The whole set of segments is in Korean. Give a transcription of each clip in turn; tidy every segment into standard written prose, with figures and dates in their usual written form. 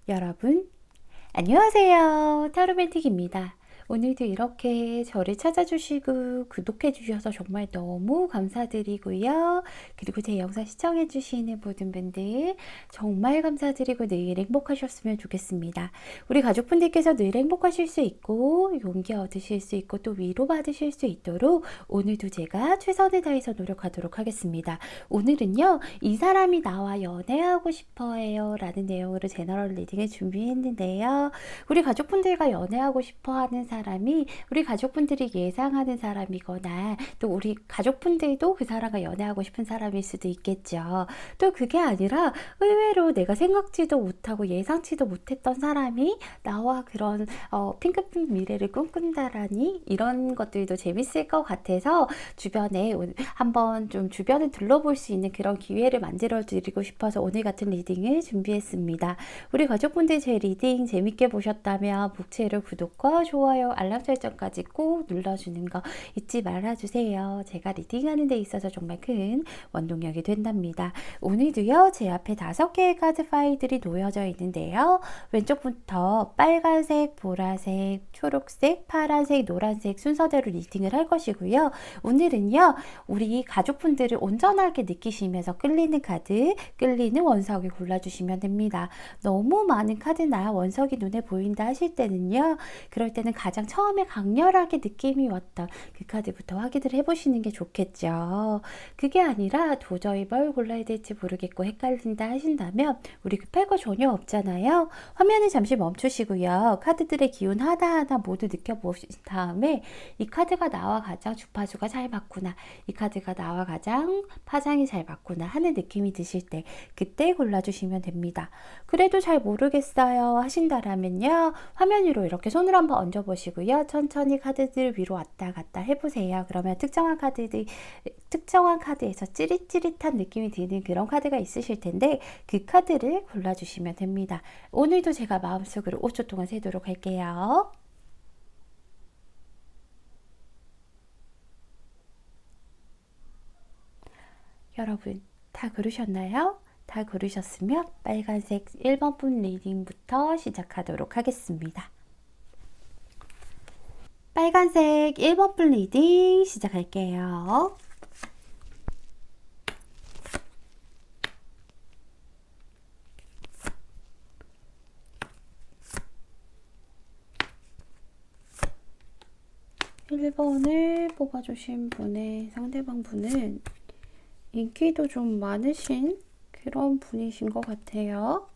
여러분, 안녕하세요. 타로맨틱입니다. 오늘도 이렇게 저를 찾아주시고 구독해주셔서 정말 너무 감사드리고요. 그리고 제 영상 시청해주시는 모든 분들 정말 감사드리고 늘 행복하셨으면 좋겠습니다. 우리 가족분들께서 늘 행복하실 수 있고 용기 얻으실 수 있고 또 위로받으실 수 있도록 오늘도 제가 최선을 다해서 노력하도록 하겠습니다. 오늘은요, 이 사람이 나와 연애하고 싶어 해요 라는 내용으로 제너럴 리딩을 준비했는데요. 우리 가족분들과 연애하고 싶어 하는 사람이 우리 가족분들이 예상하는 사람이거나 또 우리 가족분들도 그 사람과 연애하고 싶은 사람일 수도 있겠죠. 또 그게 아니라 의외로 내가 생각지도 못하고 예상치도 못했던 사람이 나와 그런 핑크빛 미래를 꿈꾼다라니 이런 것들도 재밌을 것 같아서 주변에 한번 좀 주변을 둘러볼 수 있는 그런 기회를 만들어 드리고 싶어서 오늘 같은 리딩을 준비했습니다. 우리 가족분들 제 리딩 재밌게 보셨다면 목채로 구독과 좋아요, 알람 설정까지 꼭 눌러주는 거 잊지 말아주세요. 제가 리딩하는 데 있어서 정말 큰 원동력이 된답니다. 오늘도요, 제 앞에 5개의 카드 파일들이 놓여져 있는데요. 왼쪽부터 빨간색, 보라색, 초록색, 파란색, 노란색 순서대로 리딩을 할 것이고요. 오늘은요, 우리 가족분들을 온전하게 느끼시면서 끌리는 카드, 끌리는 원석을 골라주시면 됩니다. 너무 많은 카드나 원석이 눈에 보인다 하실 때는요, 그럴 때는 가장 처음에 강렬하게 느낌이 왔던 그 카드부터 확인을 해보시는 게 좋겠죠. 그게 아니라 도저히 뭘 골라야 될지 모르겠고 헷갈린다 하신다면 우리 급할 거 전혀 없잖아요. 화면을 잠시 멈추시고요. 카드들의 기운 하나하나 모두 느껴보신 다음에 이 카드가 나와 가장 주파수가 잘 맞구나, 이 카드가 나와 가장 파장이 잘 맞구나 하는 느낌이 드실 때 그때 골라주시면 됩니다. 그래도 잘 모르겠어요 하신다라면요, 화면 위로 이렇게 손을 한번 얹어 보시고요, 천천히 카드들 위로 왔다 갔다 해보세요. 그러면 특정한 카드에서 찌릿찌릿한 느낌이 드는 그런 카드가 있으실 텐데 그 카드를 골라주시면 됩니다. 오늘도 제가 마음속으로 5초 동안 세도록 할게요. 여러분, 다 고르셨나요? 다 고르셨으면 빨간색 1번 분 리딩부터 시작하도록 하겠습니다. 빨간색 1번 분 리딩 시작할게요. (1번을) 뽑아주신 분의 상대방 분은 인기도 좀 많으신 그런 분이신 것 같아요.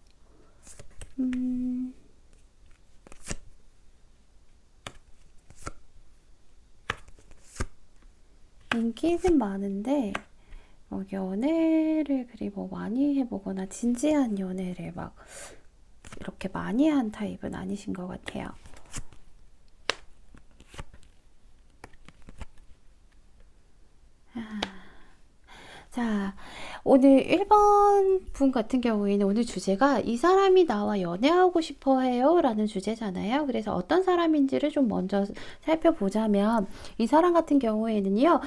인기는 많은데 연애를 그리 뭐 많이 해보거나 진지한 연애를 막 이렇게 많이 한 타입은 아니신 것 같아요. 자, 오늘 1번 분 같은 경우에는 오늘 주제가 이 사람이 나와 연애하고 싶어 해요 라는 주제잖아요. 그래서 어떤 사람인지를 좀 먼저 살펴보자면 이 사람 같은 경우에는요,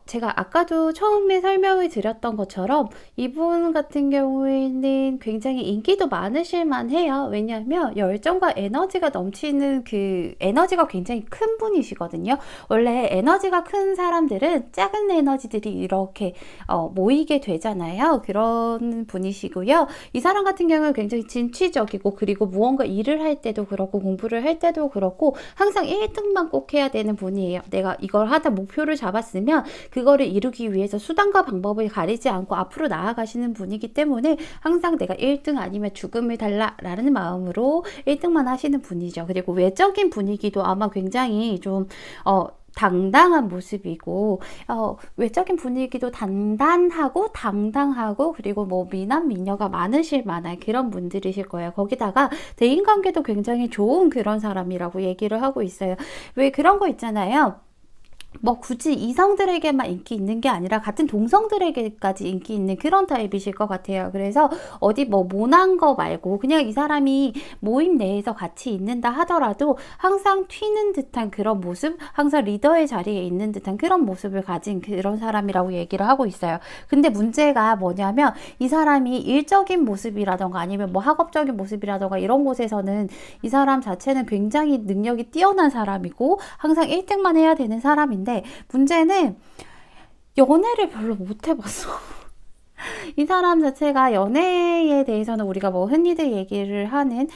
제가 아까도 처음에 설명을 드렸던 것처럼 이분 같은 경우에는 굉장히 인기도 많으실 만해요. 왜냐하면 열정과 에너지가 넘치는 그 에너지가 굉장히 큰 분이시거든요. 원래 에너지가 큰 사람들은 작은 에너지들이 이렇게 모이게 되잖아요. 그런 분이시고요. 이 사람 같은 경우는 굉장히 진취적이고, 그리고 무언가 일을 할 때도 그렇고 공부를 할 때도 그렇고 항상 1등만 꼭 해야 되는 분이에요. 내가 이걸 하다 목표를 잡았으면 그거를 이루기 위해서 수단과 방법을 가리지 않고 앞으로 나아가시는 분이기 때문에 항상 내가 1등 아니면 죽음을 달라라는 마음으로 1등만 하시는 분이죠. 그리고 외적인 분위기도 아마 굉장히 좀 당당한 모습이고, 외적인 분위기도 단단하고 당당하고, 그리고 뭐 미남 미녀가 많으실 만한 그런 분들이실 거예요. 거기다가 대인관계도 굉장히 좋은 그런 사람이라고 얘기를 하고 있어요. 왜 그런 거 있잖아요. 뭐 굳이 이성들에게만 인기 있는 게 아니라 같은 동성들에게까지 인기 있는 그런 타입이실 것 같아요. 그래서 어디 뭐 모난 거 말고 그냥 이 사람이 모임 내에서 같이 있는다 하더라도 항상 튀는 듯한 그런 모습, 항상 리더의 자리에 있는 듯한 그런 모습을 가진 그런 사람이라고 얘기를 하고 있어요. 근데 문제가 뭐냐면 이 사람이 일적인 모습이라던가 아니면 뭐 학업적인 모습이라던가 이런 곳에서는 이 사람 자체는 굉장히 능력이 뛰어난 사람이고 항상 1등만 해야 되는 사람인데 문제는 연애를 별로 못 해봤어. 이 사람 자체가 연애에 대해서는 우리가 뭐 흔히들 얘기를 하는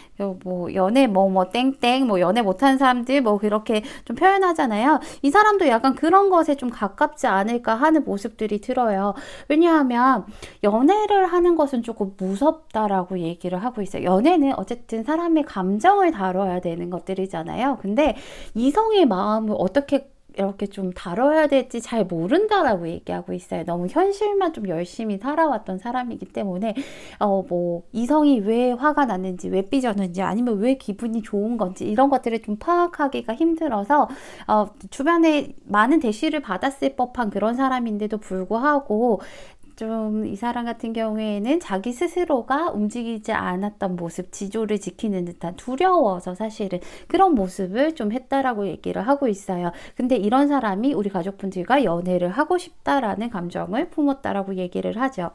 뭐 연애 뭐 땡땡 뭐 연애 못하는 사람들 뭐 그렇게 좀 표현하잖아요. 이 사람도 약간 그런 것에 좀 가깝지 않을까 하는 모습들이 들어요. 왜냐하면 연애를 하는 것은 조금 무섭다라고 얘기를 하고 있어요. 연애는 어쨌든 사람의 감정을 다뤄야 되는 것들이잖아요. 근데 이성의 마음을 어떻게 이렇게 좀 다뤄야 될지 잘 모른다라고 얘기하고 있어요. 너무 현실만 좀 열심히 살아왔던 사람이기 때문에 뭐 이성이 왜 화가 났는지 왜 삐졌는지 아니면 왜 기분이 좋은 건지 이런 것들을 좀 파악하기가 힘들어서 주변에 많은 대시를 받았을 법한 그런 사람인데도 불구하고 좀 이 사람 같은 경우에는 자기 스스로가 움직이지 않았던 모습, 지조를 지키는 듯한 두려워서 사실은 그런 모습을 좀 했다라고 얘기를 하고 있어요. 근데 이런 사람이 우리 가족분들과 연애를 하고 싶다라는 감정을 품었다라고 얘기를 하죠.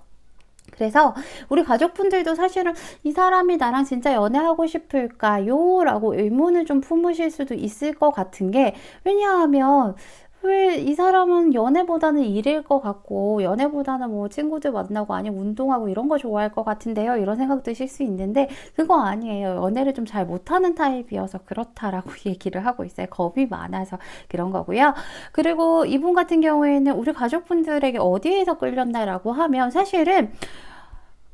그래서 우리 가족분들도 사실은 이 사람이 나랑 진짜 연애하고 싶을까요? 라고 의문을 좀 품으실 수도 있을 것 같은 게 왜냐하면 왜 이 사람은 연애보다는 일일 것 같고 연애보다는 뭐 친구들 만나고 아니면 운동하고 이런 거 좋아할 것 같은데요 이런 생각 드실 수 있는데 그거 아니에요. 연애를 좀 잘 못하는 타입이어서 그렇다라고 얘기를 하고 있어요. 겁이 많아서 그런 거고요. 그리고 이분 같은 경우에는 우리 가족분들에게 어디에서 끌렸나라고 하면 사실은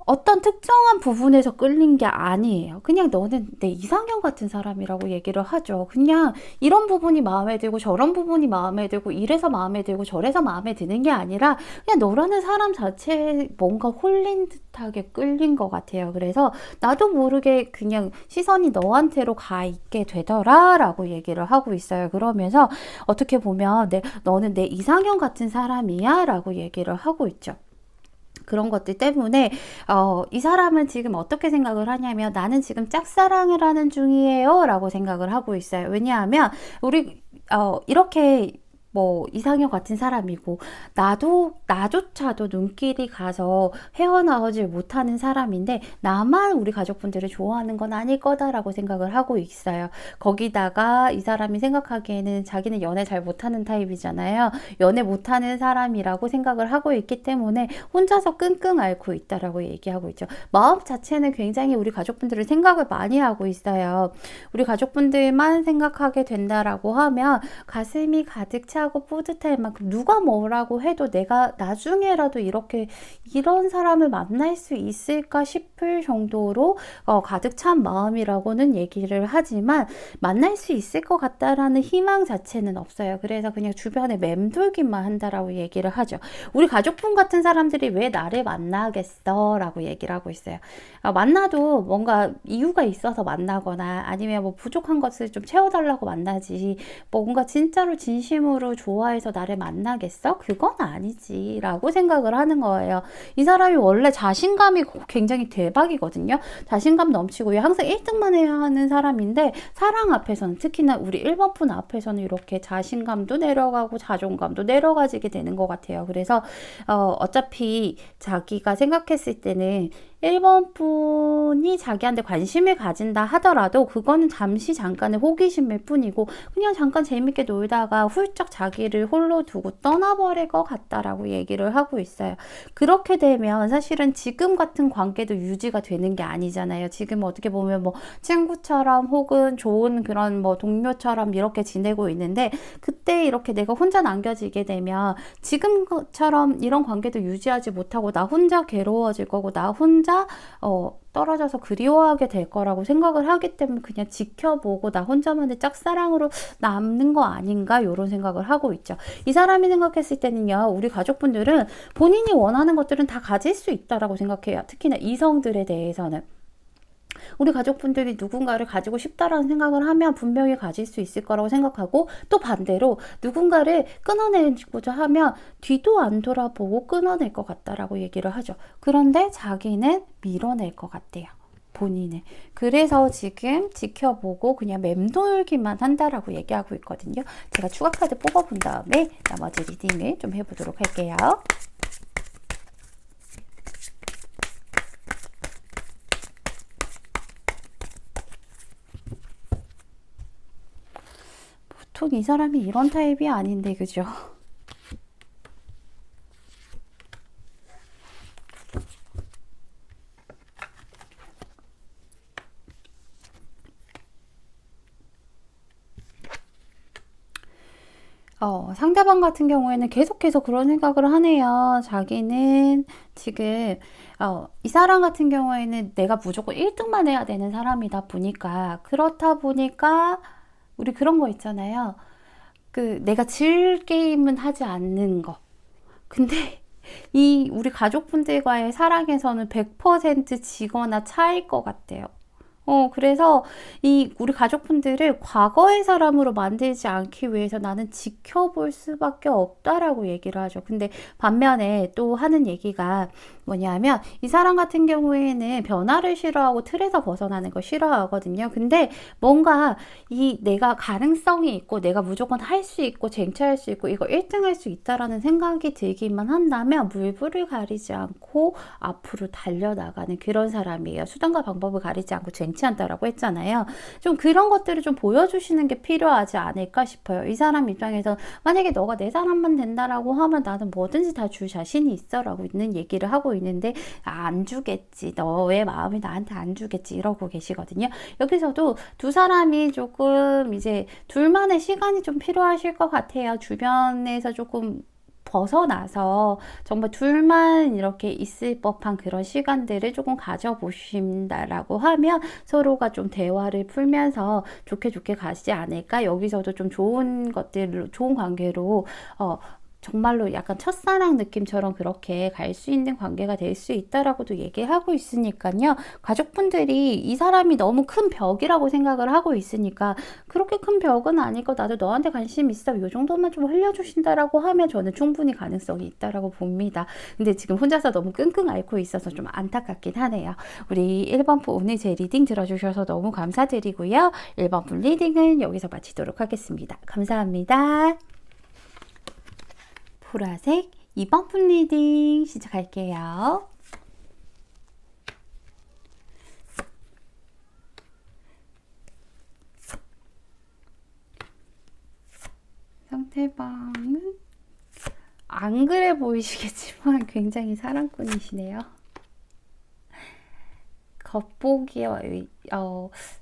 어떤 특정한 부분에서 끌린 게 아니에요. 그냥 너는 내 이상형 같은 사람이라고 얘기를 하죠. 그냥 이런 부분이 마음에 들고 저런 부분이 마음에 들고 이래서 마음에 들고 저래서 마음에 드는 게 아니라 그냥 너라는 사람 자체에 뭔가 홀린 듯하게 끌린 것 같아요. 그래서 나도 모르게 그냥 시선이 너한테로 가 있게 되더라 라고 얘기를 하고 있어요. 그러면서 어떻게 보면 너는 내 이상형 같은 사람이야 라고 얘기를 하고 있죠. 그런 것들 때문에 이 사람은 지금 어떻게 생각을 하냐면 나는 지금 짝사랑을 하는 중이에요 라고 생각을 하고 있어요. 왜냐하면 우리 이렇게 뭐 이상형 같은 사람이고 나조차도 눈길이 가서 헤어나오질 못하는 사람인데 나만 우리 가족분들을 좋아하는 건 아닐 거다라고 생각을 하고 있어요. 거기다가 이 사람이 생각하기에는 자기는 연애 잘 못하는 타입이잖아요. 연애 못하는 사람이라고 생각을 하고 있기 때문에 혼자서 끙끙 앓고 있다라고 얘기하고 있죠. 마음 자체는 굉장히 우리 가족분들을 생각을 많이 하고 있어요. 우리 가족분들만 생각하게 된다라고 하면 가슴이 가득 차고 뿌듯할 만큼 누가 뭐라고 해도 내가 나중에라도 이런 사람을 만날 수 있을까 싶을 정도로 가득 찬 마음이라고는 얘기를 하지만 만날 수 있을 것 같다라는 희망 자체는 없어요. 그래서 그냥 주변에 맴돌기만 한다라고 얘기를 하죠. 우리 가족분 같은 사람들이 왜 나를 만나겠어? 라고 얘기를 하고 있어요. 만나도 뭔가 이유가 있어서 만나거나 아니면 뭐 부족한 것을 좀 채워달라고 만나지 뭔가 진짜로 진심으로 좋아해서 나를 만나겠어? 그건 아니지 라고 생각을 하는 거예요. 이 사람이 원래 자신감이 굉장히 대박이거든요. 자신감 넘치고 항상 1등만 해야 하는 사람인데 사랑 앞에서는 특히나 우리 1번 분 앞에서는 이렇게 자신감도 내려가고 자존감도 내려가지게 되는 것 같아요. 그래서 어차피 자기가 생각했을 때는 1번 분이 자기한테 관심을 가진다 하더라도 그거는 잠깐의 호기심일 뿐이고 그냥 잠깐 재밌게 놀다가 훌쩍 자기를 홀로 두고 떠나버릴 것 같다라고 얘기를 하고 있어요. 그렇게 되면 사실은 지금 같은 관계도 유지가 되는 게 아니잖아요. 지금 어떻게 보면 뭐 친구처럼 혹은 좋은 그런 뭐 동료처럼 이렇게 지내고 있는데 그때 이렇게 내가 혼자 남겨지게 되면 지금처럼 이런 관계도 유지하지 못하고 나 혼자 괴로워질 거고 나 혼자 떨어져서 그리워하게 될 거라고 생각을 하기 때문에 그냥 지켜보고 나 혼자만의 짝사랑으로 남는 거 아닌가 이런 생각을 하고 있죠. 이 사람이 생각했을 때는요. 우리 가족분들은 본인이 원하는 것들은 다 가질 수 있다라고 생각해요. 특히나 이성들에 대해서는. 우리 가족분들이 누군가를 가지고 싶다라는 생각을 하면 분명히 가질 수 있을 거라고 생각하고, 또 반대로 누군가를 끊어내고자 하면 뒤도 안 돌아보고 끊어낼 것 같다라고 얘기를 하죠. 그런데 자기는 밀어낼 것 같대요, 본인을. 그래서 지금 지켜보고 그냥 맴돌기만 한다라고 얘기하고 있거든요. 제가 추가 카드 뽑아본 다음에 나머지 리딩을 좀 해보도록 할게요. 보통 이 사람이 이런 타입이 아닌데, 그죠? 상대방 같은 경우에는 계속해서 그런 생각을 하네요. 자기는 지금 이 사람 같은 경우에는 내가 무조건 1등만 해야 되는 사람이다 보니까, 그렇다 보니까 우리 그런 거 있잖아요. 그 내가 질 게임은 하지 않는 거. 근데 이 우리 가족분들과의 사랑에서는 100% 지거나 차일 것 같아요. 그래서 이 우리 가족분들을 과거의 사람으로 만들지 않기 위해서 나는 지켜볼 수밖에 없다라고 얘기를 하죠. 근데 반면에 또 하는 얘기가 뭐냐면, 이 사람 같은 경우에는 변화를 싫어하고 틀에서 벗어나는 걸 싫어하거든요. 근데 뭔가 이 내가 가능성이 있고 내가 무조건 할 수 있고 쟁취할 수 있고 이거 1등 할 수 있다라는 생각이 들기만 한다면 물불을 가리지 않고 앞으로 달려나가는 그런 사람이에요. 수단과 방법을 가리지 않고 쟁취한다라고 했잖아요. 좀 그런 것들을 좀 보여주시는 게 필요하지 않을까 싶어요. 이 사람 입장에서 만약에 너가 내 사람만 된다라고 하면 나는 뭐든지 다 줄 자신이 있어 라고 있는 얘기를 하고 있는데, 안 주겠지, 너의 마음이 나한테 안 주겠지 이러고 계시거든요. 여기서도 두 사람이 조금 이제 둘만의 시간이 좀 필요하실 것 같아요. 주변에서 조금 벗어나서 정말 둘만 이렇게 있을 법한 그런 시간들을 조금 가져보신다라고 하면 서로가 좀 대화를 풀면서 좋게 좋게 가시지 않을까. 여기서도 좀 좋은 것들로, 좋은 관계로 정말로 약간 첫사랑 느낌처럼 그렇게 갈 수 있는 관계가 될 수 있다라고도 얘기하고 있으니까요. 가족분들이 이 사람이 너무 큰 벽이라고 생각을 하고 있으니까, 그렇게 큰 벽은 아니고 나도 너한테 관심 있어, 요 정도만 좀 흘려주신다라고 하면 저는 충분히 가능성이 있다라고 봅니다. 근데 지금 혼자서 너무 끙끙 앓고 있어서 좀 안타깝긴 하네요. 우리 1번 분 오늘 제 리딩 들어주셔서 너무 감사드리고요. 1번 분 리딩은 여기서 마치도록 하겠습니다. 감사합니다. 보라색 2번 분 리딩 시작할게요. 상대방은 안 그래 보이시겠지만 굉장히 사랑꾼이시네요. 겉보기에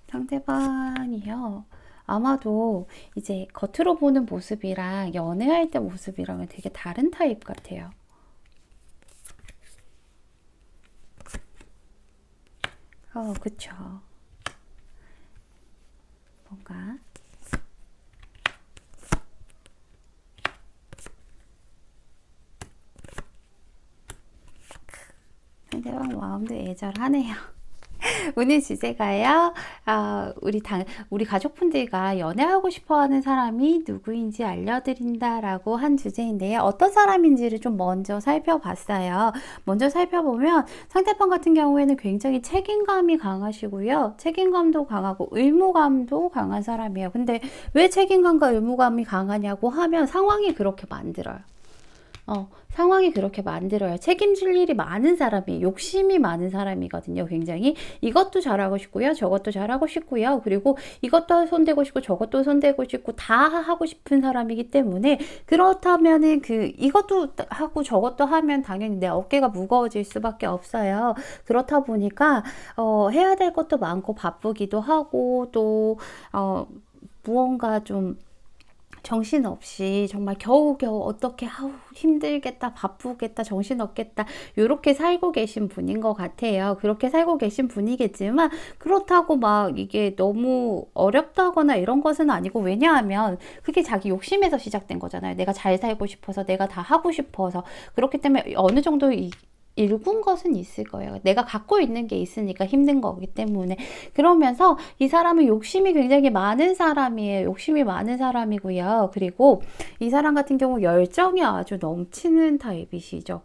상대방이요. 아마도 이제 겉으로 보는 모습이랑 연애할 때 모습이랑은 되게 다른 타입 같아요. 그쵸. 뭔가 상대방 마음도 애절하네요. 오늘 주제가요, 우리 가족분들과 연애하고 싶어하는 사람이 누구인지 알려드린다라고 한 주제인데요. 어떤 사람인지를 좀 먼저 살펴봤어요. 먼저 살펴보면 상대방 같은 경우에는 굉장히 책임감이 강하시고요. 책임감도 강하고 의무감도 강한 사람이에요. 근데 왜 책임감과 의무감이 강하냐고 하면 상황이 그렇게 만들어요. 상황이 그렇게 만들어요. 책임질 일이 많은 사람이, 욕심이 많은 사람이거든요. 굉장히 이것도 잘하고 싶고요, 저것도 잘하고 싶고요, 그리고 이것도 손대고 싶고 저것도 손대고 싶고 다 하고 싶은 사람이기 때문에, 그렇다면은 이것도 하고 저것도 하면 당연히 내 어깨가 무거워질 수밖에 없어요. 그렇다 보니까 해야 될 것도 많고 바쁘기도 하고, 또 무언가 좀 정신없이 정말 겨우겨우 어떻게 힘들겠다, 바쁘겠다, 정신없겠다 이렇게 살고 계신 분인 것 같아요. 그렇게 살고 계신 분이겠지만, 그렇다고 막 이게 너무 어렵다거나 이런 것은 아니고, 왜냐하면 그게 자기 욕심에서 시작된 거잖아요. 내가 잘 살고 싶어서, 내가 다 하고 싶어서. 그렇기 때문에 어느 정도 일군 것은 있을 거예요. 내가 갖고 있는 게 있으니까 힘든 거기 때문에. 그러면서 이 사람은 욕심이 굉장히 많은 사람이에요. 욕심이 많은 사람이고요. 그리고 이 사람 같은 경우 열정이 아주 넘치는 타입이시죠.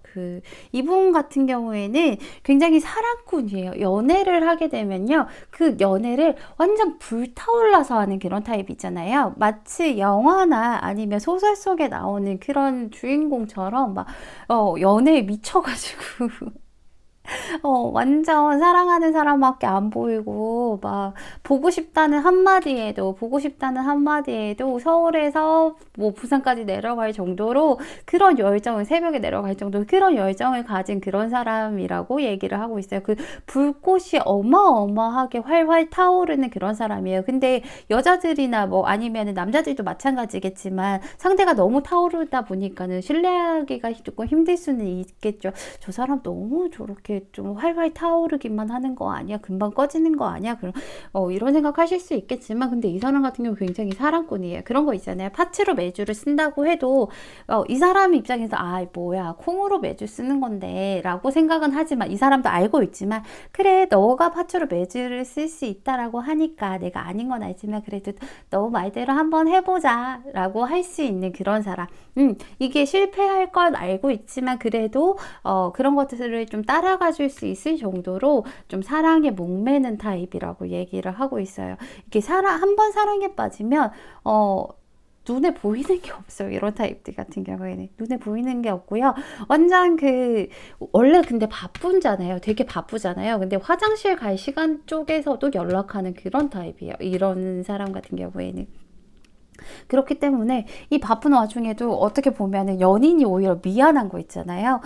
이분 같은 경우에는 굉장히 사랑꾼이에요. 연애를 하게 되면요. 그 연애를 완전 불타올라서 하는 그런 타입 있잖아요. 마치 영화나 아니면 소설 속에 나오는 그런 주인공처럼 막 연애에 미쳐가지고 완전 사랑하는 사람밖에 안 보이고, 막, 보고 싶다는 한마디에도 서울에서 뭐 부산까지 내려갈 정도로 그런 열정을, 새벽에 내려갈 정도로 그런 열정을 가진 그런 사람이라고 얘기를 하고 있어요. 그 불꽃이 어마어마하게 활활 타오르는 그런 사람이에요. 근데 여자들이나 뭐 아니면 남자들도 마찬가지겠지만 상대가 너무 타오르다 보니까는 신뢰하기가 조금 힘들 수는 있겠죠. 저 사람 너무 저렇게 좀 활활 타오르기만 하는 거 아니야? 금방 꺼지는 거 아니야? 그런 이런 생각하실 수 있겠지만, 근데 이 사람 같은 경우 굉장히 사랑꾼이에요. 그런 거 있잖아요. 파츠로 매주를 쓴다고 해도 이 사람 입장에서 뭐야 콩으로 매주 쓰는 건데 라고 생각은 하지만, 이 사람도 알고 있지만, 그래 너가 파츠로 매주를 쓸 수 있다라고 하니까 내가 아닌 건 알지만 그래도 너 말대로 한번 해보자 라고 할 수 있는 그런 사람. 이게 실패할 건 알고 있지만 그래도 그런 것들을 좀 따라가 줄 수 있을 정도로 좀 사랑에 목매는 타입이라고 얘기를 하고 있어요. 이게 한번 사랑에 빠지면 눈에 보이는 게 없어요. 이런 타입들 같은 경우에는 눈에 보이는 게 없고요. 완전 원래 근데 바쁘잖아요. 되게 바쁘잖아요. 근데 화장실 갈 시간 쪽에서도 연락하는 그런 타입이에요. 이런 사람 같은 경우에는. 그렇기 때문에 이 바쁜 와중에도 어떻게 보면은 연인이 오히려 미안한 거 있잖아요.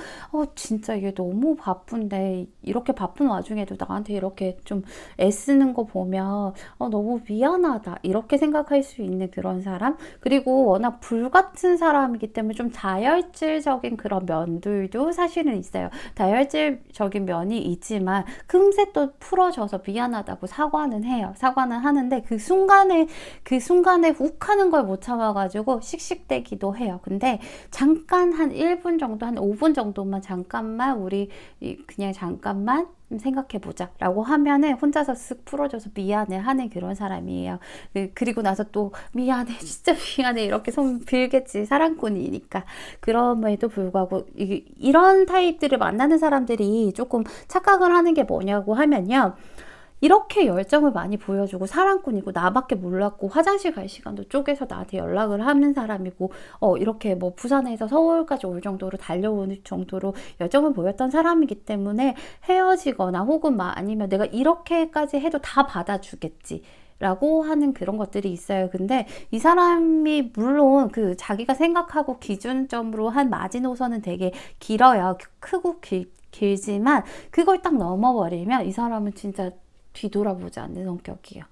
진짜 이게 너무 바쁜데 이렇게 바쁜 와중에도 나한테 이렇게 좀 애쓰는 거 보면 너무 미안하다 이렇게 생각할 수 있는 그런 사람. 그리고 워낙 불같은 사람이기 때문에 좀 다혈질적인 그런 면들도 사실은 있어요. 다혈질적인 면이 있지만 금세 또 풀어져서 미안하다고 사과는 해요. 사과는 하는데 그 순간에 욱 하는 걸 못 참아가지고 씩씩대기도 해요. 근데 잠깐 한 1분 정도, 한 5분 정도만 잠깐만 우리 그냥 잠깐만 생각해보자 라고 하면은 혼자서 쓱 풀어줘서 미안해 하는 그런 사람이에요. 그리고 나서 또 미안해 진짜 미안해 이렇게 손 빌겠지, 사랑꾼이니까. 그럼에도 불구하고 이런 타입들을 만나는 사람들이 조금 착각을 하는 게 뭐냐고 하면요, 이렇게 열정을 많이 보여주고 사랑꾼이고 나밖에 몰랐고 화장실 갈 시간도 쪼개서 나한테 연락을 하는 사람이고 이렇게 뭐 부산에서 서울까지 올 정도로 달려오는 정도로 열정을 보였던 사람이기 때문에 헤어지거나 혹은 아니면 내가 이렇게까지 해도 다 받아주겠지 라고 하는 그런 것들이 있어요. 근데 이 사람이 물론 자기가 생각하고 기준점으로 한 마지노선은 되게 길어요. 크고 길지만 그걸 딱 넘어버리면 이 사람은 진짜 뒤돌아보지 않는 성격이에요.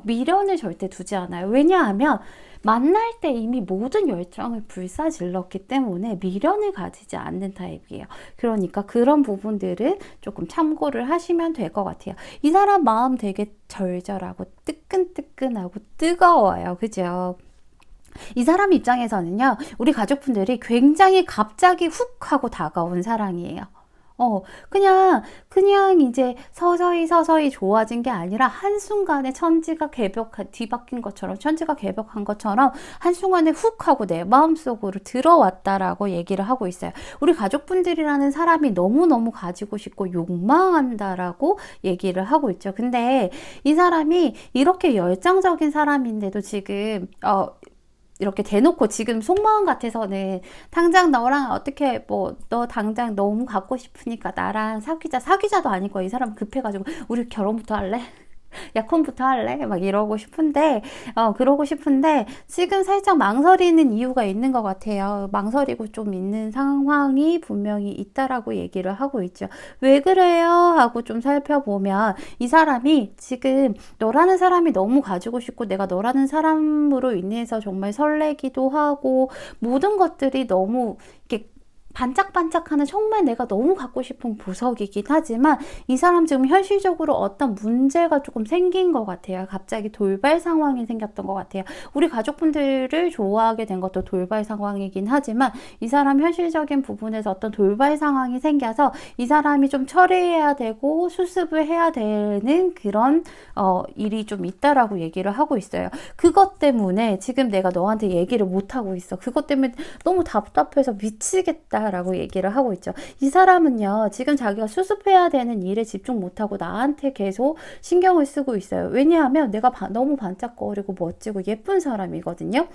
미련을 절대 두지 않아요. 왜냐하면 만날 때 이미 모든 열정을 불사질렀기 때문에 미련을 가지지 않는 타입이에요. 그러니까 그런 부분들은 조금 참고를 하시면 될 것 같아요. 이 사람 마음 되게 절절하고 뜨끈뜨끈하고 뜨거워요. 그죠? 이 사람 입장에서는요, 우리 가족분들이 굉장히 갑자기 훅 하고 다가온 사랑이에요. 그냥 이제 서서히 좋아진 게 아니라 한순간에 뒤바뀐 것처럼, 천지가 개벽한 것처럼 한순간에 훅 하고 내 마음속으로 들어왔다라고 얘기를 하고 있어요. 우리 가족분들이라는 사람이 너무너무 가지고 싶고 욕망한다라고 얘기를 하고 있죠. 근데 이 사람이 이렇게 열정적인 사람인데도 지금, 이렇게 대놓고 지금 속마음 같아서는 당장 너랑 어떻게 너 당장 너무 갖고 싶으니까 나랑 사귀자도 아니고 이 사람 급해가지고 우리 결혼부터 할래? 약혼부터 할래? 막 그러고 싶은데 지금 살짝 망설이는 이유가 있는 것 같아요. 망설이고 좀 있는 상황이 분명히 있다라고 얘기를 하고 있죠. 왜 그래요? 하고 좀 살펴보면 이 사람이 지금 너라는 사람이 너무 가지고 싶고 내가 너라는 사람으로 인해서 정말 설레기도 하고 모든 것들이 너무 이렇게 반짝반짝하는 정말 내가 너무 갖고 싶은 보석이긴 하지만 이 사람 지금 현실적으로 어떤 문제가 조금 생긴 것 같아요. 갑자기 돌발 상황이 생겼던 것 같아요. 우리 가족분들을 좋아하게 된 것도 돌발 상황이긴 하지만 이 사람 현실적인 부분에서 어떤 돌발 상황이 생겨서 이 사람이 좀 처리해야 되고 수습을 해야 되는 그런 일이 좀 있다라고 얘기를 하고 있어요. 그것 때문에 지금 내가 너한테 얘기를 못하고 있어. 그것 때문에 너무 답답해서 미치겠다 라고 얘기를 하고 있죠. 이 사람은요, 지금 자기가 수습해야 되는 일에 집중 못하고 나한테 계속 신경을 쓰고 있어요. 왜냐하면 내가 너무 반짝거리고 멋지고 예쁜 사람이거든요.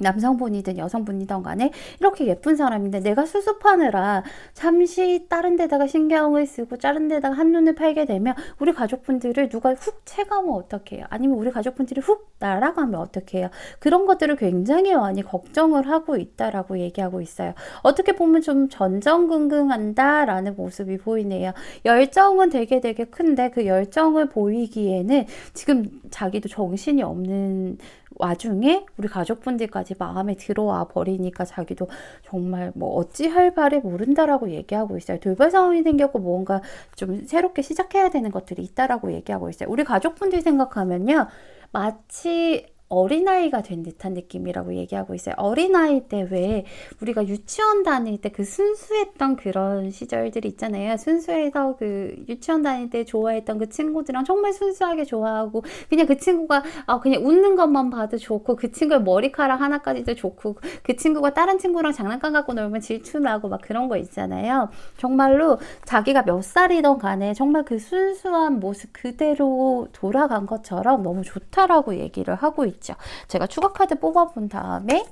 남성분이든 여성분이든 간에 이렇게 예쁜 사람인데 내가 수습하느라 잠시 다른 데다가 신경을 쓰고 다른 데다가 한눈을 팔게 되면 우리 가족분들을 누가 훅 체감하면 어떡해요? 아니면 우리 가족분들이 훅 날아가면 어떡해요? 그런 것들을 굉장히 많이 걱정을 하고 있다라고 얘기하고 있어요. 어떻게 보면 좀 전전긍긍한다라는 모습이 보이네요. 열정은 되게 큰데 그 열정을 보이기에는 지금 자기도 정신이 없는 와중에 우리 가족분들까지 마음에 들어와 버리니까 자기도 정말 뭐 어찌할 바를 모른다라고 얘기하고 있어요. 돌발 상황이 생겼고 뭔가 좀 새롭게 시작해야 되는 것들이 있다라고 얘기하고 있어요. 우리 가족분들 생각하면요, 마치 어린아이가 된 듯한 느낌이라고 얘기하고 있어요. 어린아이 때 왜 우리가 유치원 다닐 때 그 순수했던 그런 시절들이 있잖아요. 순수해서 그 유치원 다닐 때 좋아했던 그 친구들이랑 정말 순수하게 좋아하고 그냥 그 친구가 그냥 웃는 것만 봐도 좋고 그 친구의 머리카락 하나까지도 좋고 그 친구가 다른 친구랑 장난감 갖고 놀면 질투나고 막 그런 거 있잖아요. 정말로 자기가 몇 살이던 간에 정말 그 순수한 모습 그대로 돌아간 것처럼 너무 좋다라고 얘기를 하고 있죠. 제가 추가 카드 뽑아본 다음에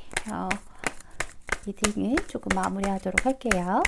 리딩을 조금 마무리하도록 할게요.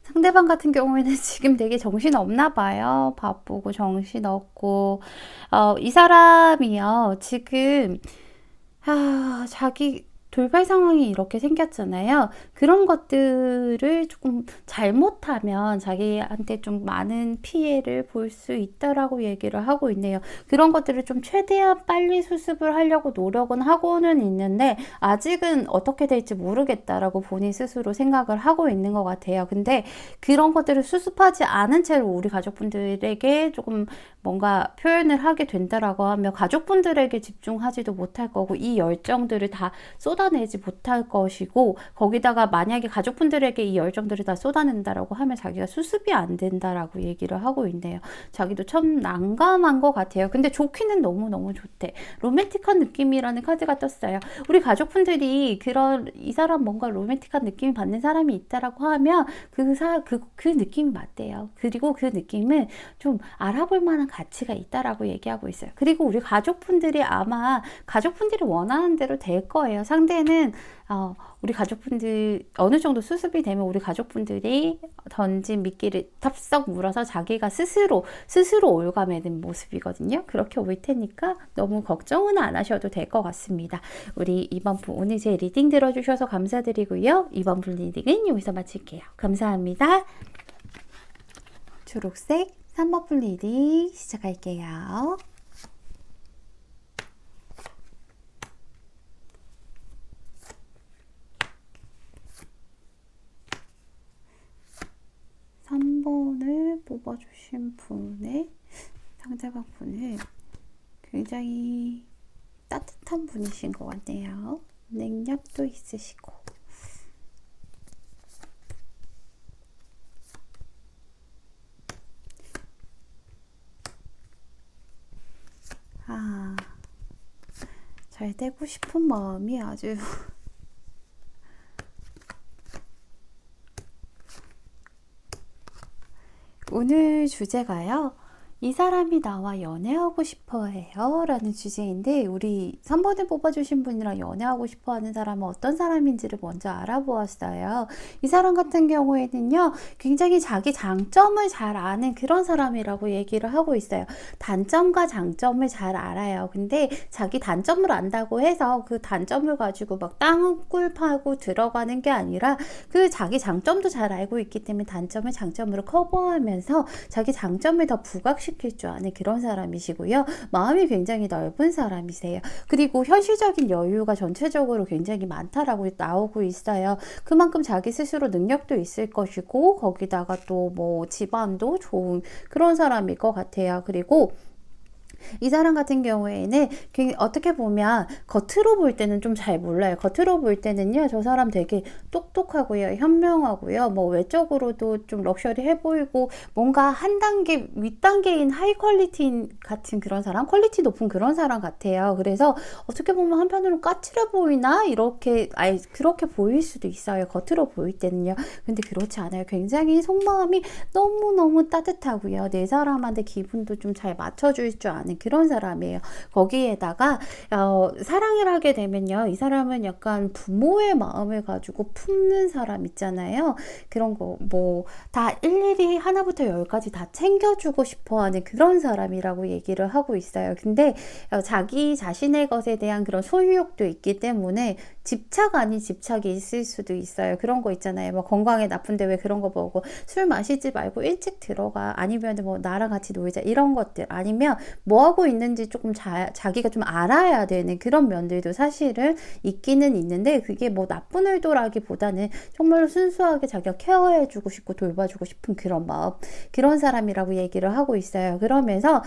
상대방 같은 경우에는 지금 되게 정신없나 봐요. 바쁘고 정신없고 이 사람이요, 지금 자기 돌발 상황이 이렇게 생겼잖아요. 그런 것들을 조금 잘못하면 자기한테 좀 많은 피해를 볼 수 있다라고 얘기를 하고 있네요. 그런 것들을 좀 최대한 빨리 수습을 하려고 노력은 하고는 있는데 아직은 어떻게 될지 모르겠다라고 본인 스스로 생각을 하고 있는 것 같아요. 근데 그런 것들을 수습하지 않은 채로 우리 가족분들에게 조금 뭔가 표현을 하게 된다라고 하면 가족분들에게 집중하지도 못할 거고 이 열정들을 다 쏟아내지 못할 것이고, 거기다가 만약에 가족분들에게 이 열정들을 다 쏟아낸다라고 하면 자기가 수습이 안 된다라고 얘기를 하고 있네요. 자기도 참 난감한 것 같아요. 근데 좋기는 너무너무 좋대. 로맨틱한 느낌이라는 카드가 떴어요. 우리 가족분들이 이 사람 뭔가 로맨틱한 느낌이 받는 사람이 있다라고 하면 그 느낌이 맞대요. 그리고 그 느낌은 좀 알아볼 만한 가치가 있다라고 얘기하고 있어요. 그리고 우리 가족분들이 아마 가족분들이 원하는 대로 될 거예요. 상대는 우리 가족분들 어느 정도 수습이 되면 우리 가족분들이 던진 미끼를 탑썩 물어서 자기가 스스로 올가매는 모습이거든요. 그렇게 올 테니까 너무 걱정은 안 하셔도 될 것 같습니다. 우리 이번 분 오늘 제 리딩 들어주셔서 감사드리고요. 이번 분 리딩은 여기서 마칠게요. 감사합니다. 초록색 3번 분 리딩 시작할게요. 을 뽑아주신 분의 상대방 분은 굉장히 따뜻한 분이신 것 같네요. 능력도 있으시고. 잘 되고 싶은 마음이 아주 오늘 주제가요. 이 사람이 나와 연애하고 싶어 해요? 라는 주제인데, 우리 3번을 뽑아주신 분이랑 연애하고 싶어 하는 사람은 어떤 사람인지를 먼저 알아보았어요. 이 사람 같은 경우에는요, 굉장히 자기 장점을 잘 아는 그런 사람이라고 얘기를 하고 있어요. 단점과 장점을 잘 알아요. 근데 자기 단점을 안다고 해서 그 단점을 가지고 막 땅굴 파고 들어가는 게 아니라, 그 자기 장점도 잘 알고 있기 때문에 단점을 장점으로 커버하면서 자기 장점을 더 부각시킬 줄 아는 그런 사람이시고요. 마음이 굉장히 넓은 사람이세요. 그리고 현실적인 여유가 전체적으로 굉장히 많다라고 나오고 있어요. 그만큼 자기 스스로 능력도 있을 것이고, 거기다가 또 뭐 집안도 좋은 그런 사람일 것 같아요. 그리고 이 사람 같은 경우에는 어떻게 보면 겉으로 볼 때는 좀 잘 몰라요. 겉으로 볼 때는요, 저 사람 되게 똑똑하고요, 현명하고요, 뭐 외적으로도 좀 럭셔리해 보이고, 뭔가 한 단계 윗단계인 하이 퀄리티 같은 그런 사람, 퀄리티 높은 그런 사람 같아요. 그래서 어떻게 보면 한편으로 까칠해 보이나 이렇게 그렇게 보일 수도 있어요. 겉으로 보일 때는요. 근데 그렇지 않아요. 굉장히 속마음이 너무너무 따뜻하고요, 내 사람한테 기분도 좀 잘 맞춰줄 줄 아는 그런 사람이에요. 거기에다가 사랑을 하게 되면요, 이 사람은 약간 부모의 마음을 가지고 품는 사람 있잖아요. 그런 거 뭐 다 일일이 하나부터 열까지 다 챙겨주고 싶어하는 그런 사람이라고 얘기를 하고 있어요. 근데 자기 자신의 것에 대한 그런 소유욕도 있기 때문에 집착 아닌 집착이 있을 수도 있어요. 그런 거 있잖아요. 뭐 건강에 나쁜데 왜 그런 거 먹고, 술 마시지 말고 일찍 들어가, 아니면 뭐 나랑 같이 놀자, 이런 것들, 아니면 뭐 하고 있는지 조금 자기가 좀 알아야 되는 그런 면들도 사실은 있기는 있는데, 그게 뭐 나쁜 의도라기보다는 정말로 순수하게 자기가 케어해주고 싶고 돌봐주고 싶은 그런 마음, 그런 사람이라고 얘기를 하고 있어요. 그러면서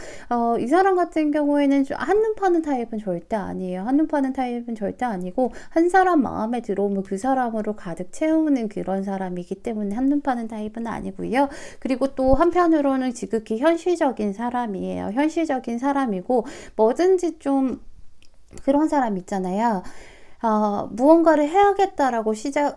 이 사람 같은 경우에는 한눈 파는 타입은 절대 아니에요. 한눈 파는 타입은 절대 아니고, 한 사람 마음에 들어오면 그 사람으로 가득 채우는 그런 사람이기 때문에 한눈 파는 타입은 아니고요. 그리고 또 한편으로는 지극히 현실적인 사람이에요. 현실적인 사람이고, 뭐든지 좀 그런 사람 있잖아요. 무언가를 해야겠다라고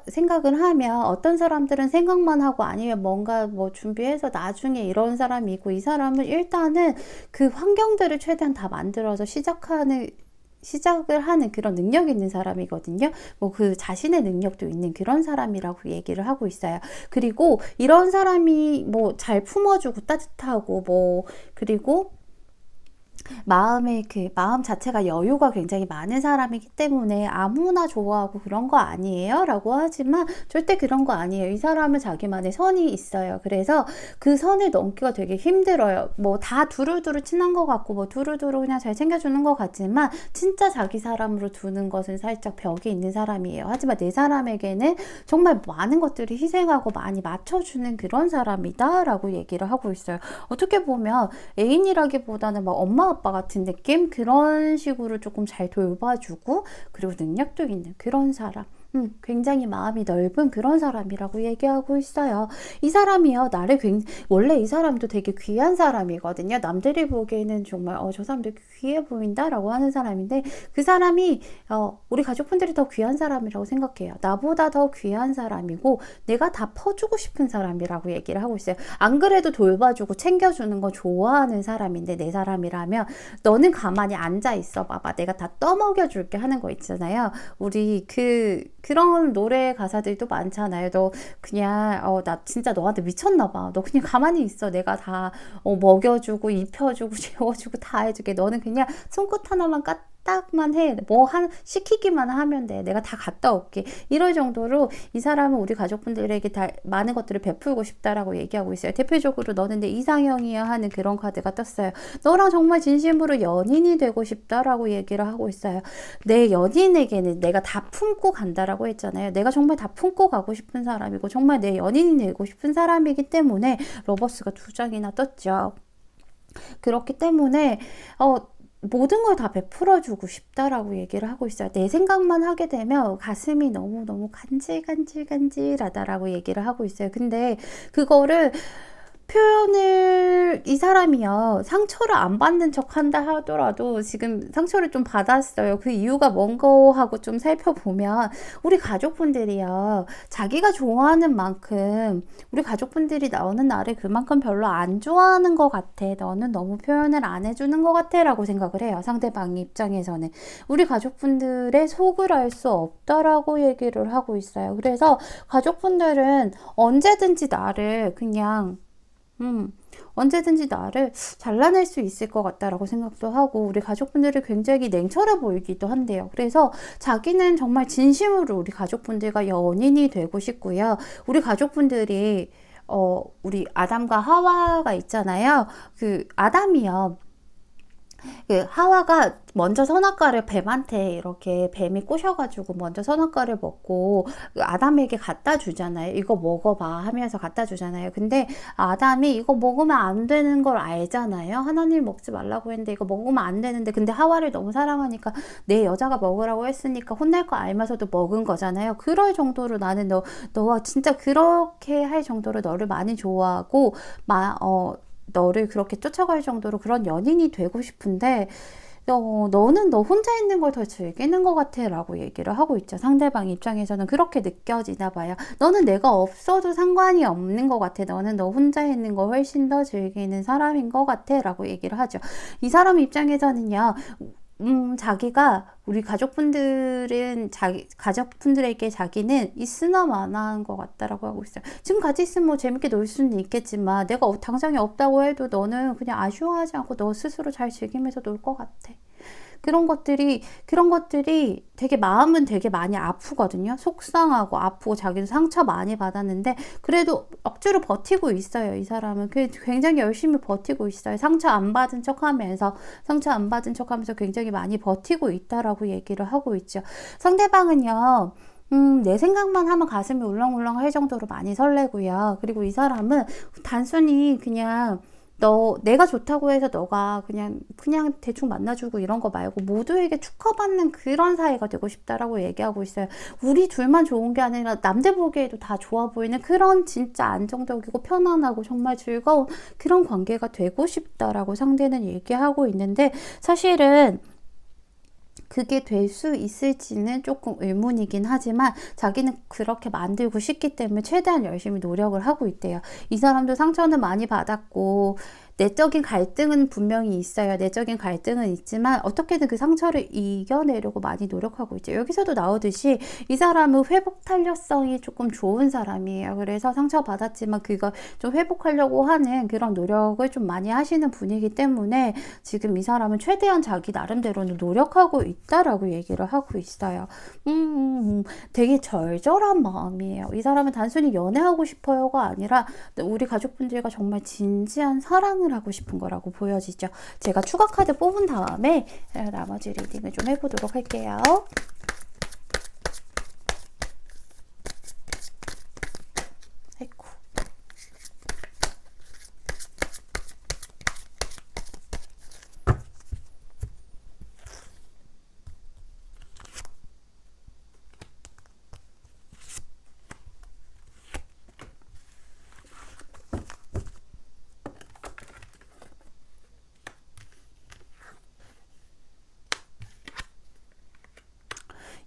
생각을 하면, 어떤 사람들은 생각만 하고 아니면 뭔가 뭐 준비해서 나중에 이런 사람이 있고, 이 사람은 일단은 그 환경들을 최대한 다 만들어서 시작을 하는 그런 능력 있는 사람이거든요. 뭐 그 자신의 능력도 있는 그런 사람이라고 얘기를 하고 있어요. 그리고 이런 사람이 뭐 잘 품어주고 따뜻하고, 뭐 그리고 마음 자체가 여유가 굉장히 많은 사람이기 때문에 아무나 좋아하고 그런 거 아니에요? 라고 하지만 절대 그런 거 아니에요. 이 사람은 자기만의 선이 있어요. 그래서 그 선을 넘기가 되게 힘들어요. 뭐 다 두루두루 친한 것 같고, 뭐 두루두루 그냥 잘 챙겨주는 것 같지만, 진짜 자기 사람으로 두는 것은 살짝 벽이 있는 사람이에요. 하지만 내 사람에게는 정말 많은 것들을 희생하고 많이 맞춰주는 그런 사람이다 라고 얘기를 하고 있어요. 어떻게 보면 애인이라기보다는 막 엄마 아빠 같은 느낌? 그런 식으로 조금 잘 돌봐주고, 그리고 능력도 있는 그런 사람. 굉장히 마음이 넓은 그런 사람이라고 얘기하고 있어요. 이 사람이요, 원래 이 사람도 되게 귀한 사람이거든요. 남들이 보기에는 정말 저 사람 되게 귀해 보인다라고 하는 사람인데, 그 사람이 우리 가족분들이 더 귀한 사람이라고 생각해요. 나보다 더 귀한 사람이고, 내가 다 퍼주고 싶은 사람이라고 얘기를 하고 있어요. 안 그래도 돌봐주고 챙겨주는 거 좋아하는 사람인데, 내 사람이라면 너는 가만히 앉아 있어 봐봐, 내가 다 떠먹여줄게 하는 거 있잖아요. 우리 그런 노래 가사들도 많잖아요. 너 그냥 나 진짜 너한테 미쳤나 봐. 너 그냥 가만히 있어. 내가 다 먹여주고 입혀주고 재워주고 다 해줄게. 너는 그냥 손끝 하나만 까딱만 해. 시키기만 하면 돼. 내가 다 갔다 올게. 이럴 정도로 이 사람은 우리 가족분들에게 다 많은 것들을 베풀고 싶다라고 얘기하고 있어요. 대표적으로 너는 내 이상형이야 하는 그런 카드가 떴어요. 너랑 정말 진심으로 연인이 되고 싶다라고 얘기를 하고 있어요. 내 연인에게는 내가 다 품고 간다라고 했잖아요. 내가 정말 다 품고 가고 싶은 사람이고, 정말 내 연인이 되고 싶은 사람이기 때문에 러버스가 2장이나 떴죠. 그렇기 때문에 모든 걸 다 베풀어주고 싶다라고 얘기를 하고 있어요. 내 생각만 하게 되면 가슴이 너무너무 간질간질간질하다라고 얘기를 하고 있어요. 근데 그거를 표현을 이 사람이요. 상처를 안 받는 척 한다 하더라도 지금 상처를 좀 받았어요. 그 이유가 뭔가 하고 좀 살펴보면 우리 가족분들이요. 자기가 좋아하는 만큼 우리 가족분들이 나오는 나를 그만큼 별로 안 좋아하는 것 같아. 너는 너무 표현을 안 해주는 것 같아 라고 생각을 해요. 상대방 입장에서는. 우리 가족분들의 속을 알 수 없다라고 얘기를 하고 있어요. 그래서 가족분들은 언제든지 나를 그냥 언제든지 나를 잘라낼 수 있을 것 같다라고 생각도 하고 우리 가족분들이 굉장히 냉철해 보이기도 한대요. 그래서 자기는 정말 진심으로 우리 가족분들과 연인이 되고 싶고요. 우리 가족분들이 우리 아담과 하와가 있잖아요. 그 아담이요. 그 하와가 먼저 선악과를 뱀한테 이렇게 뱀이 꼬셔가지고 먼저 선악과를 먹고 그 아담에게 갖다 주잖아요. 이거 먹어봐 하면서 갖다 주잖아요. 근데 아담이 이거 먹으면 안 되는 걸 알잖아요. 하나님 먹지 말라고 했는데 이거 먹으면 안 되는데 근데 하와를 너무 사랑하니까 내 여자가 먹으라고 했으니까 혼날 거 알면서도 먹은 거잖아요. 그럴 정도로 나는 너와 진짜 그렇게 할 정도로 너를 많이 좋아하고 너를 그렇게 쫓아갈 정도로 그런 연인이 되고 싶은데 너는 너 혼자 있는 걸 더 즐기는 것 같아 라고 얘기를 하고 있죠. 상대방 입장에서는 그렇게 느껴지나 봐요. 너는 내가 없어도 상관이 없는 것 같아. 너는 너 혼자 있는 거 훨씬 더 즐기는 사람인 것 같아 라고 얘기를 하죠. 이 사람 입장에서는요. 자기가 우리 가족분들에게 자기는 있으나 마나한 것 같다라고 하고 있어요. 지금 같이 있으면 뭐 재밌게 놀 수는 있겠지만 내가 당장에 없다고 해도 너는 그냥 아쉬워하지 않고 너 스스로 잘 즐기면서 놀 것 같아. 그런 것들이 되게 마음은 되게 많이 아프거든요. 속상하고 아프고 자기도 상처 많이 받았는데 그래도 억지로 버티고 있어요. 이 사람은 굉장히 열심히 버티고 있어요. 상처 안 받은 척하면서 굉장히 많이 버티고 있다라고 얘기를 하고 있죠. 상대방은요. 내 생각만 하면 가슴이 울렁울렁 할 정도로 많이 설레고요. 그리고 이 사람은 단순히 그냥 내가 좋다고 해서 너가 그냥 대충 만나주고 이런 거 말고 모두에게 축하받는 그런 사이가 되고 싶다라고 얘기하고 있어요. 우리 둘만 좋은 게 아니라 남들 보기에도 다 좋아 보이는 그런 진짜 안정적이고 편안하고 정말 즐거운 그런 관계가 되고 싶다라고 상대는 얘기하고 있는데 사실은 그게 될 수 있을지는 조금 의문이긴 하지만 자기는 그렇게 만들고 싶기 때문에 최대한 열심히 노력을 하고 있대요. 이 사람도 상처는 많이 받았고 내적인 갈등은 분명히 있어요. 내적인 갈등은 있지만 어떻게든 그 상처를 이겨내려고 많이 노력하고 있죠. 여기서도 나오듯이 이 사람은 회복 탄력성이 조금 좋은 사람이에요. 그래서 상처받았지만 그걸 좀 회복하려고 하는 그런 노력을 좀 많이 하시는 분이기 때문에 지금 이 사람은 최대한 자기 나름대로는 노력하고 있다라고 얘기를 하고 있어요. 되게 절절한 마음이에요. 이 사람은 단순히 연애하고 싶어요가 아니라 우리 가족분들과 정말 진지한 사랑을 하고 싶은 거라고 보여지죠. 제가 추가 카드 뽑은 다음에 나머지 리딩을 좀 해보도록 할게요. 아이고.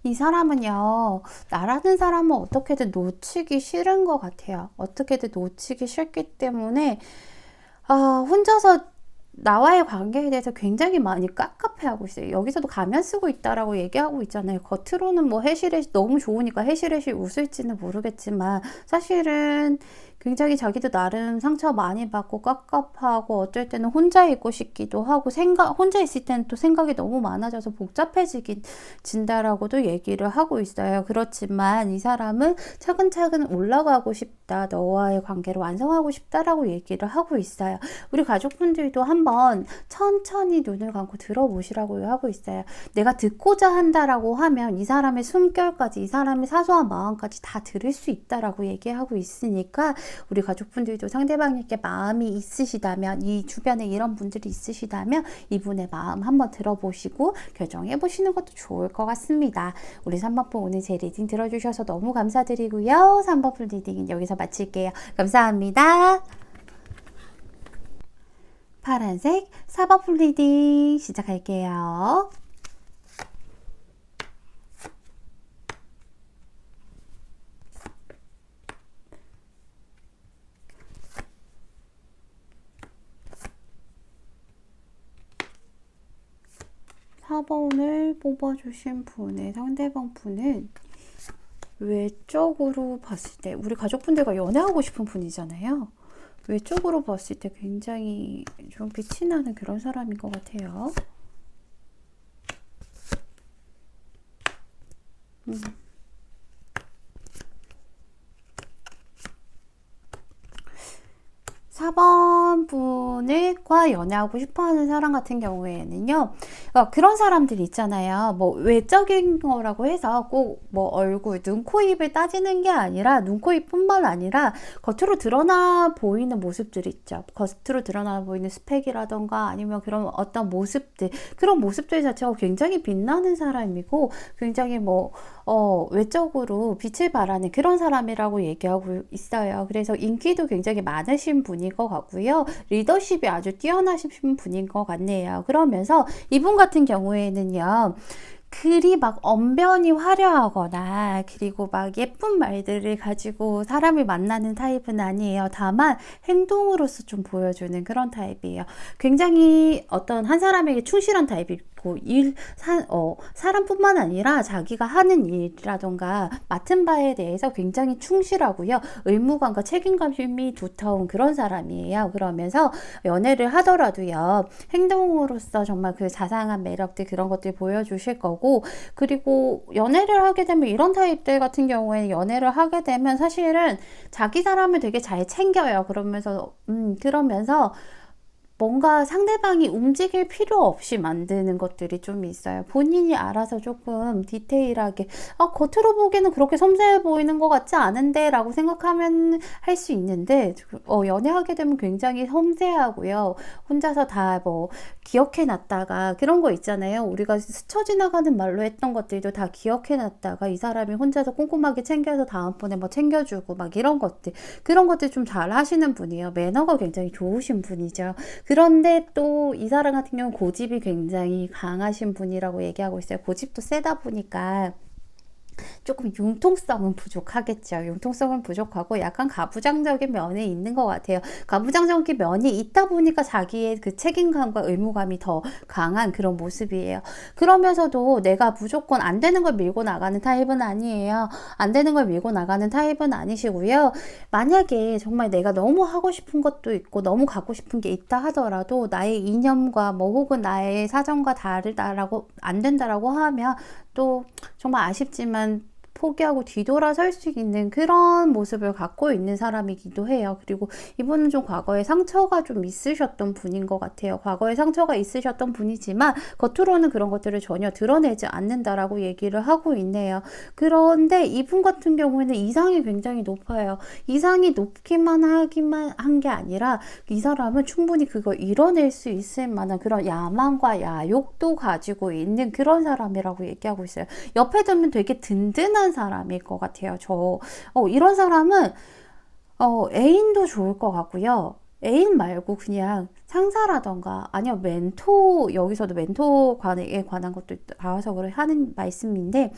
이 사람은요, 나라는 사람은 어떻게든 놓치기 싫은 것 같아요. 어떻게든 놓치기 싫기 때문에, 혼자서 나와의 관계에 대해서 굉장히 많이 깝깝해하고 있어요. 여기서도 가면 쓰고 있다라고 얘기하고 있잖아요. 겉으로는 뭐 해시렛이 너무 좋으니까 해시렛이 웃을지는 모르겠지만 사실은 굉장히 자기도 나름 상처 많이 받고 깝깝하고 어쩔 때는 혼자 있고 싶기도 하고 혼자 있을 때는 또 생각이 너무 많아져서 진다라고도 얘기를 하고 있어요. 그렇지만 이 사람은 차근차근 올라가고 싶다. 너와의 관계를 완성하고 싶다라고 얘기를 하고 있어요. 우리 가족분들도 한번 천천히 눈을 감고 들어보시라고 하고 있어요. 내가 듣고자 한다라고 하면 이 사람의 숨결까지 이 사람의 사소한 마음까지 다 들을 수 있다라고 얘기하고 있으니까 우리 가족분들도 상대방에게 마음이 있으시다면 이 주변에 이런 분들이 있으시다면 이분의 마음 한번 들어보시고 결정해 보시는 것도 좋을 것 같습니다. 우리 3번분 오늘 제 리딩 들어주셔서 너무 감사드리고요. 3번분 리딩은 여기서 마칠게요. 감사합니다. 파란색 4번 리딩 시작할게요. (4번을) 뽑아주신 분의 상대방 분은 외적으로 봤을 때 우리 가족분들과 연애하고 싶은 분이잖아요. 외적으로 봤을 때 굉장히 좀 빛이 나는 그런 사람인 것 같아요. 4번 분과 연애하고 싶어하는 사람 같은 경우에는요, 그런 사람들 있잖아요. 뭐 외적인 거라고 해서 꼭 뭐 얼굴, 눈, 코, 입을 따지는 게 아니라 눈, 코, 입뿐만 아니라 겉으로 드러나 보이는 모습들 있죠. 겉으로 드러나 보이는 스펙이라던가 아니면 그런 어떤 모습들, 그런 모습들 자체가 굉장히 빛나는 사람이고 굉장히 외적으로 빛을 발하는 그런 사람이라고 얘기하고 있어요. 그래서 인기도 굉장히 많으신 분인 것 같고요. 리더십이 아주 뛰어나신 분인 것 같네요. 그러면서 이분 같은 경우에는요, 글이 막 언변이 화려하거나 그리고 막 예쁜 말들을 가지고 사람을 만나는 타입은 아니에요. 다만 행동으로서 좀 보여주는 그런 타입이에요. 굉장히 어떤 한 사람에게 충실한 타입이고 사람뿐만 아니라 자기가 하는 일이라던가 맡은 바에 대해서 굉장히 충실하고요. 의무감과 책임감이 두터운 그런 사람이에요. 그러면서 연애를 하더라도요, 행동으로서 정말 그 자상한 매력들 그런 것들 보여주실 거고, 그리고 연애를 하게 되면 이런 타입들 같은 경우에는 연애를 하게 되면 사실은 자기 사람을 되게 잘 챙겨요. 그러면서 뭔가 상대방이 움직일 필요 없이 만드는 것들이 좀 있어요. 본인이 알아서 조금 디테일하게, 겉으로 보기에는 그렇게 섬세해 보이는 것 같지 않은데 라고 생각하면 할 수 있는데, 연애하게 되면 굉장히 섬세하고요. 혼자서 다 기억해 놨다가 그런 거 있잖아요. 우리가 스쳐 지나가는 말로 했던 것들도 다 기억해 놨다가 이 사람이 혼자서 꼼꼼하게 챙겨서 다음번에 챙겨주고 막 이런 것들, 그런 것들 좀 잘 하시는 분이에요. 매너가 굉장히 좋으신 분이죠. 그런데 또 이 사람 같은 경우는 고집이 굉장히 강하신 분이라고 얘기하고 있어요. 고집도 세다 보니까 조금 융통성은 부족하겠죠. 융통성은 부족하고 약간 가부장적인 면이 있는 것 같아요. 가부장적인 면이 있다 보니까 자기의 그 책임감과 의무감이 더 강한 그런 모습이에요. 그러면서도 내가 무조건 안 되는 걸 밀고 나가는 타입은 아니에요. 안 되는 걸 밀고 나가는 타입은 아니시고요. 만약에 정말 내가 너무 하고 싶은 것도 있고 너무 갖고 싶은 게 있다 하더라도 나의 이념과 혹은 나의 사정과 다르다라고 안 된다라고 하면 또 정말 아쉽지만 포기하고 뒤돌아설 수 있는 그런 모습을 갖고 있는 사람이기도 해요. 그리고 이분은 좀 과거에 상처가 좀 있으셨던 분인 것 같아요. 과거에 상처가 있으셨던 분이지만 겉으로는 그런 것들을 전혀 드러내지 않는다라고 얘기를 하고 있네요. 그런데 이분 같은 경우에는 이상이 굉장히 높아요. 이상이 높기만 하기만 한 게 아니라 이 사람은 충분히 그걸 이뤄낼 수 있을 만한 그런 야망과 야욕도 가지고 있는 그런 사람이라고 얘기하고 있어요. 옆에 두면 되게 든든한 사람일 것 같아요. 이런 사람은 애인도 좋을 것 같고요. 애인 말고 그냥 상사라던가 아니면 멘토, 여기서도 멘토에 관한 것도 나와서 하는 말씀인데,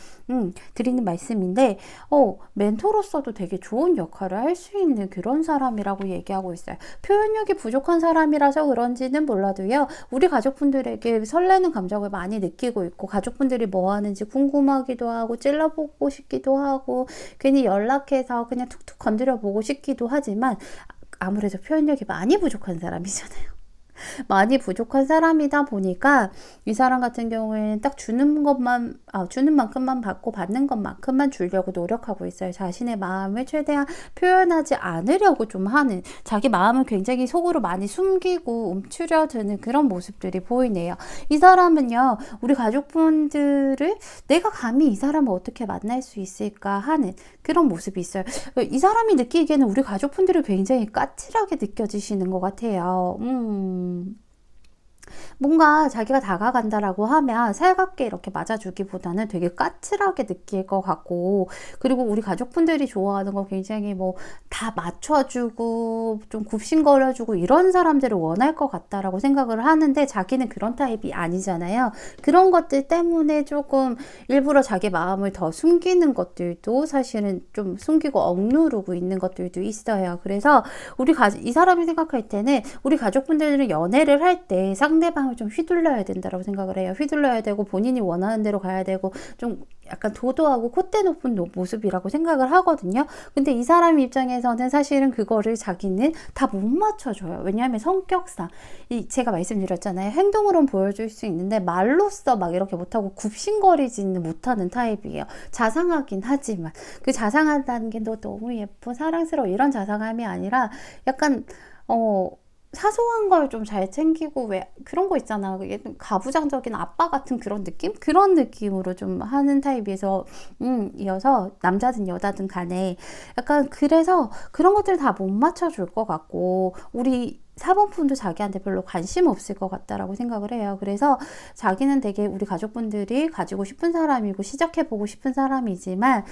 드리는 말씀인데, 멘토로서도 되게 좋은 역할을 할 수 있는 그런 사람이라고 얘기하고 있어요. 표현력이 부족한 사람이라서 그런지는 몰라도요, 우리 가족분들에게 설레는 감정을 많이 느끼고 있고, 가족분들이 뭐 하는지 궁금하기도 하고, 찔러보고 싶기도 하고, 괜히 연락해서 그냥 툭툭 건드려 보고 싶기도 하지만, 아무래도 표현력이 많이 부족한 사람이잖아요. 많이 부족한 사람이다 보니까 이 사람 같은 경우에는 딱 주는 만큼만 받고 받는 것만큼만 주려고 노력하고 있어요. 자신의 마음을 최대한 표현하지 않으려고 좀 하는, 자기 마음을 굉장히 속으로 많이 숨기고 움츠려드는 그런 모습들이 보이네요. 이 사람은요, 우리 가족분들을 내가 감히 이 사람을 어떻게 만날 수 있을까 하는 그런 모습이 있어요. 이 사람이 느끼기에는 우리 가족분들이 굉장히 까칠하게 느껴지시는 것 같아요. 뭔가 자기가 다가간다라고 하면 살갑게 이렇게 맞아주기보다는 되게 까칠하게 느낄 것 같고, 그리고 우리 가족분들이 좋아하는 거 굉장히 뭐 다 맞춰주고 좀 굽신거려주고 이런 사람들을 원할 것 같다라고 생각을 하는데, 자기는 그런 타입이 아니잖아요. 그런 것들 때문에 조금 일부러 자기 마음을 더 숨기는 것들도 사실은 좀 숨기고 억누르고 있는 것들도 있어요. 그래서 이 사람이 생각할 때는 우리 가족분들은 연애를 할 때 상대방을 좀 휘둘러야 된다고 생각을 해요. 휘둘러야 되고 본인이 원하는 대로 가야 되고 좀 약간 도도하고 콧대 높은 모습이라고 생각을 하거든요. 근데 이 사람 입장에서는 사실은 그거를 자기는 다 못 맞춰줘요. 왜냐하면 성격상 제가 말씀드렸잖아요. 행동으로는 보여줄 수 있는데 말로써 막 이렇게 못하고 굽신거리지는 못하는 타입이에요. 자상하긴 하지만 그 자상하다는 게 너무 예쁜 사랑스러워 이런 자상함이 아니라 약간 사소한 걸 좀 잘 챙기고, 왜 그런 거 있잖아. 가부장적인 아빠 같은 그런 느낌? 그런 느낌으로 좀 하는 타입에서 이어서 남자든 여자든 간에 약간, 그래서 그런 것들 다 못 맞춰줄 것 같고, 우리 4번 분도 자기한테 별로 관심 없을 것 같다라고 생각을 해요. 그래서 자기는 되게 우리 가족분들이 가지고 싶은 사람이고 시작해보고 싶은 사람이지만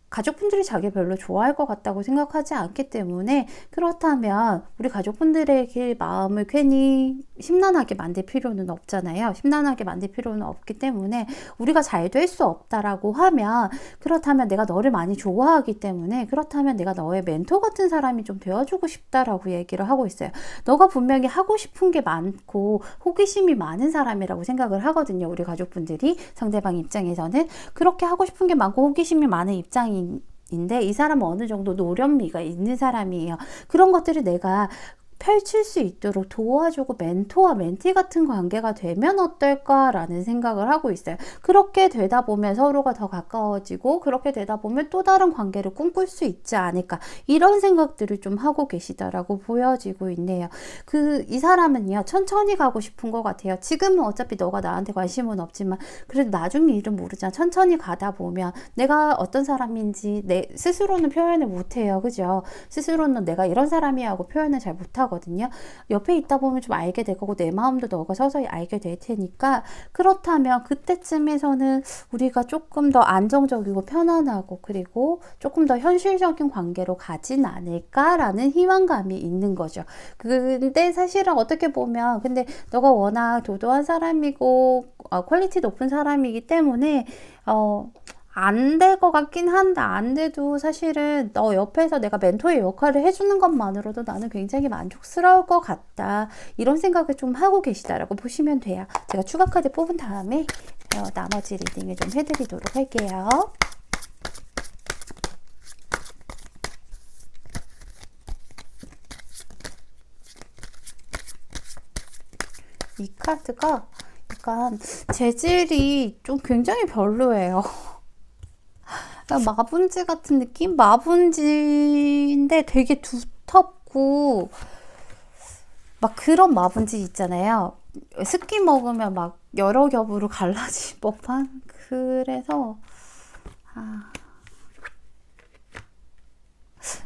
가족분들이 자기 별로 좋아할 것 같다고 생각하지 않기 때문에, 그렇다면 우리 가족분들에게 마음을 괜히 심란하게 만들 필요는 없잖아요. 심란하게 만들 필요는 없기 때문에 우리가 잘 될 수 없다라고 하면, 그렇다면 내가 너를 많이 좋아하기 때문에, 그렇다면 내가 너의 멘토 같은 사람이 좀 되어주고 싶다라고 얘기를 하고 있어요. 너가 분명히 하고 싶은 게 많고 호기심이 많은 사람이라고 생각을 하거든요. 우리 가족분들이 상대방 입장에서는 그렇게 하고 싶은 게 많고 호기심이 많은 입장인데, 이 사람은 어느 정도 노련미가 있는 사람이에요. 그런 것들을 내가 펼칠 수 있도록 도와주고 멘토와 멘티 같은 관계가 되면 어떨까라는 생각을 하고 있어요. 그렇게 되다 보면 서로가 더 가까워지고, 그렇게 되다 보면 또 다른 관계를 꿈꿀 수 있지 않을까, 이런 생각들을 좀 하고 계시다라고 보여지고 있네요. 이 사람은요, 천천히 가고 싶은 것 같아요. 지금은 어차피 너가 나한테 관심은 없지만 그래도 나중에 일은 모르잖아. 천천히 가다 보면 내가 어떤 사람인지 내 스스로는 표현을 못해요. 그죠? 스스로는 내가 이런 사람이야 하고 표현을 잘 못하고 거든요. 옆에 있다 보면 좀 알게 될 거고, 내 마음도 너가 서서히 알게 될 테니까, 그렇다면 그때쯤에서는 우리가 조금 더 안정적이고 편안하고, 그리고 조금 더 현실적인 관계로 가진 않을까라는 희망감이 있는 거죠. 근데 사실은 어떻게 보면, 근데 너가 워낙 도도한 사람이고 퀄리티 높은 사람이기 때문에 안 될 것 같긴 한데, 안 돼도 사실은 너 옆에서 내가 멘토의 역할을 해주는 것만으로도 나는 굉장히 만족스러울 것 같다, 이런 생각을 좀 하고 계시다라고 보시면 돼요. 제가 추가 카드 뽑은 다음에 나머지 리딩을 좀 해드리도록 할게요. 이 카드가 약간 재질이 좀 굉장히 별로예요. 마분지 같은 느낌? 마분지인데 되게 두텁고 막 그런 마분지 있잖아요. 습기 먹으면 막 여러 겹으로 갈라질 법한. 그래서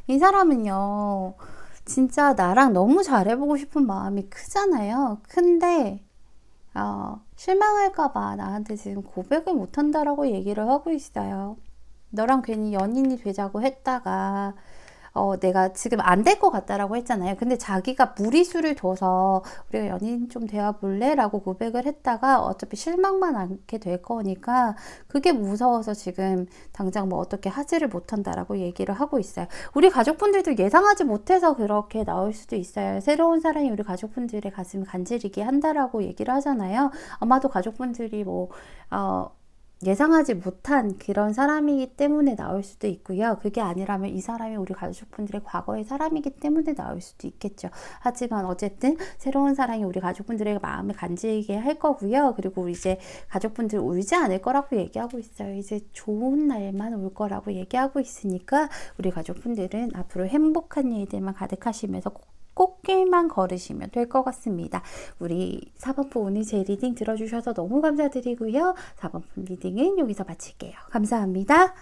이 사람은요, 진짜 나랑 너무 잘해보고 싶은 마음이 크잖아요. 근데 실망할까봐 나한테 지금 고백을 못한다라고 얘기를 하고 있어요. 너랑 괜히 연인이 되자고 했다가 내가 지금 안 될 것 같다라고 했잖아요. 근데 자기가 무리수를 둬서 우리가 연인 좀 되어볼래? 라고 고백을 했다가 어차피 실망만 않게 될 거니까 그게 무서워서 지금 당장 뭐 어떻게 하지를 못한다라고 얘기를 하고 있어요. 우리 가족분들도 예상하지 못해서 그렇게 나올 수도 있어요. 새로운 사랑이 우리 가족분들의 가슴을 간지리게 한다라고 얘기를 하잖아요. 아마도 가족분들이 예상하지 못한 그런 사람이기 때문에 나올 수도 있고요. 그게 아니라면 이 사람이 우리 가족분들의 과거의 사람이기 때문에 나올 수도 있겠죠. 하지만 어쨌든 새로운 사랑이 우리 가족분들의 마음을 간지게 할 거고요. 그리고 이제 가족분들 울지 않을 거라고 얘기하고 있어요. 이제 좋은 날만 올 거라고 얘기하고 있으니까 우리 가족분들은 앞으로 행복한 일들만 가득하시면서 꽃길만 걸으시면 될 것 같습니다. 우리 4번분 오늘 제 리딩 들어주셔서 너무 감사드리고요. 4번분 리딩은 여기서 마칠게요. 감사합니다.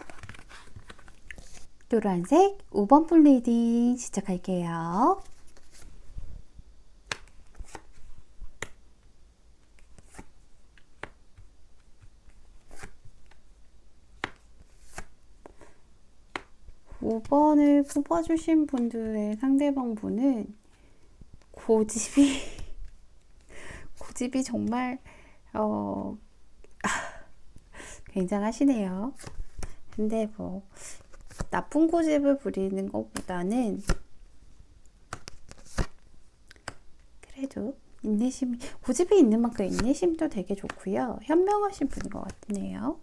노란색 5번분 리딩 시작할게요. 5번을 뽑아주신 분들의 상대방 분은 고집이 고집이 정말 굉장하시네요. 근데 뭐 나쁜 고집을 부리는 것보다는 그래도 인내심, 고집이 있는 만큼 인내심도 되게 좋고요. 현명하신 분인 것 같네요.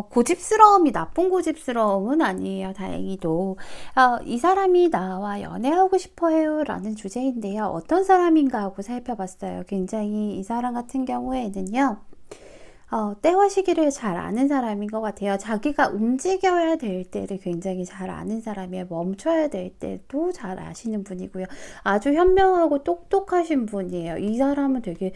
고집스러움이 나쁜 고집스러움은 아니에요. 다행히도. 이 사람이 나와 연애하고 싶어 해요 라는 주제인데요. 어떤 사람인가 하고 살펴봤어요. 굉장히 이 사람 같은 경우에는요. 때와 시기를 잘 아는 사람인 것 같아요. 자기가 움직여야 될 때를 굉장히 잘 아는 사람이에요. 멈춰야 될 때도 잘 아시는 분이고요. 아주 현명하고 똑똑하신 분이에요. 이 사람은 되게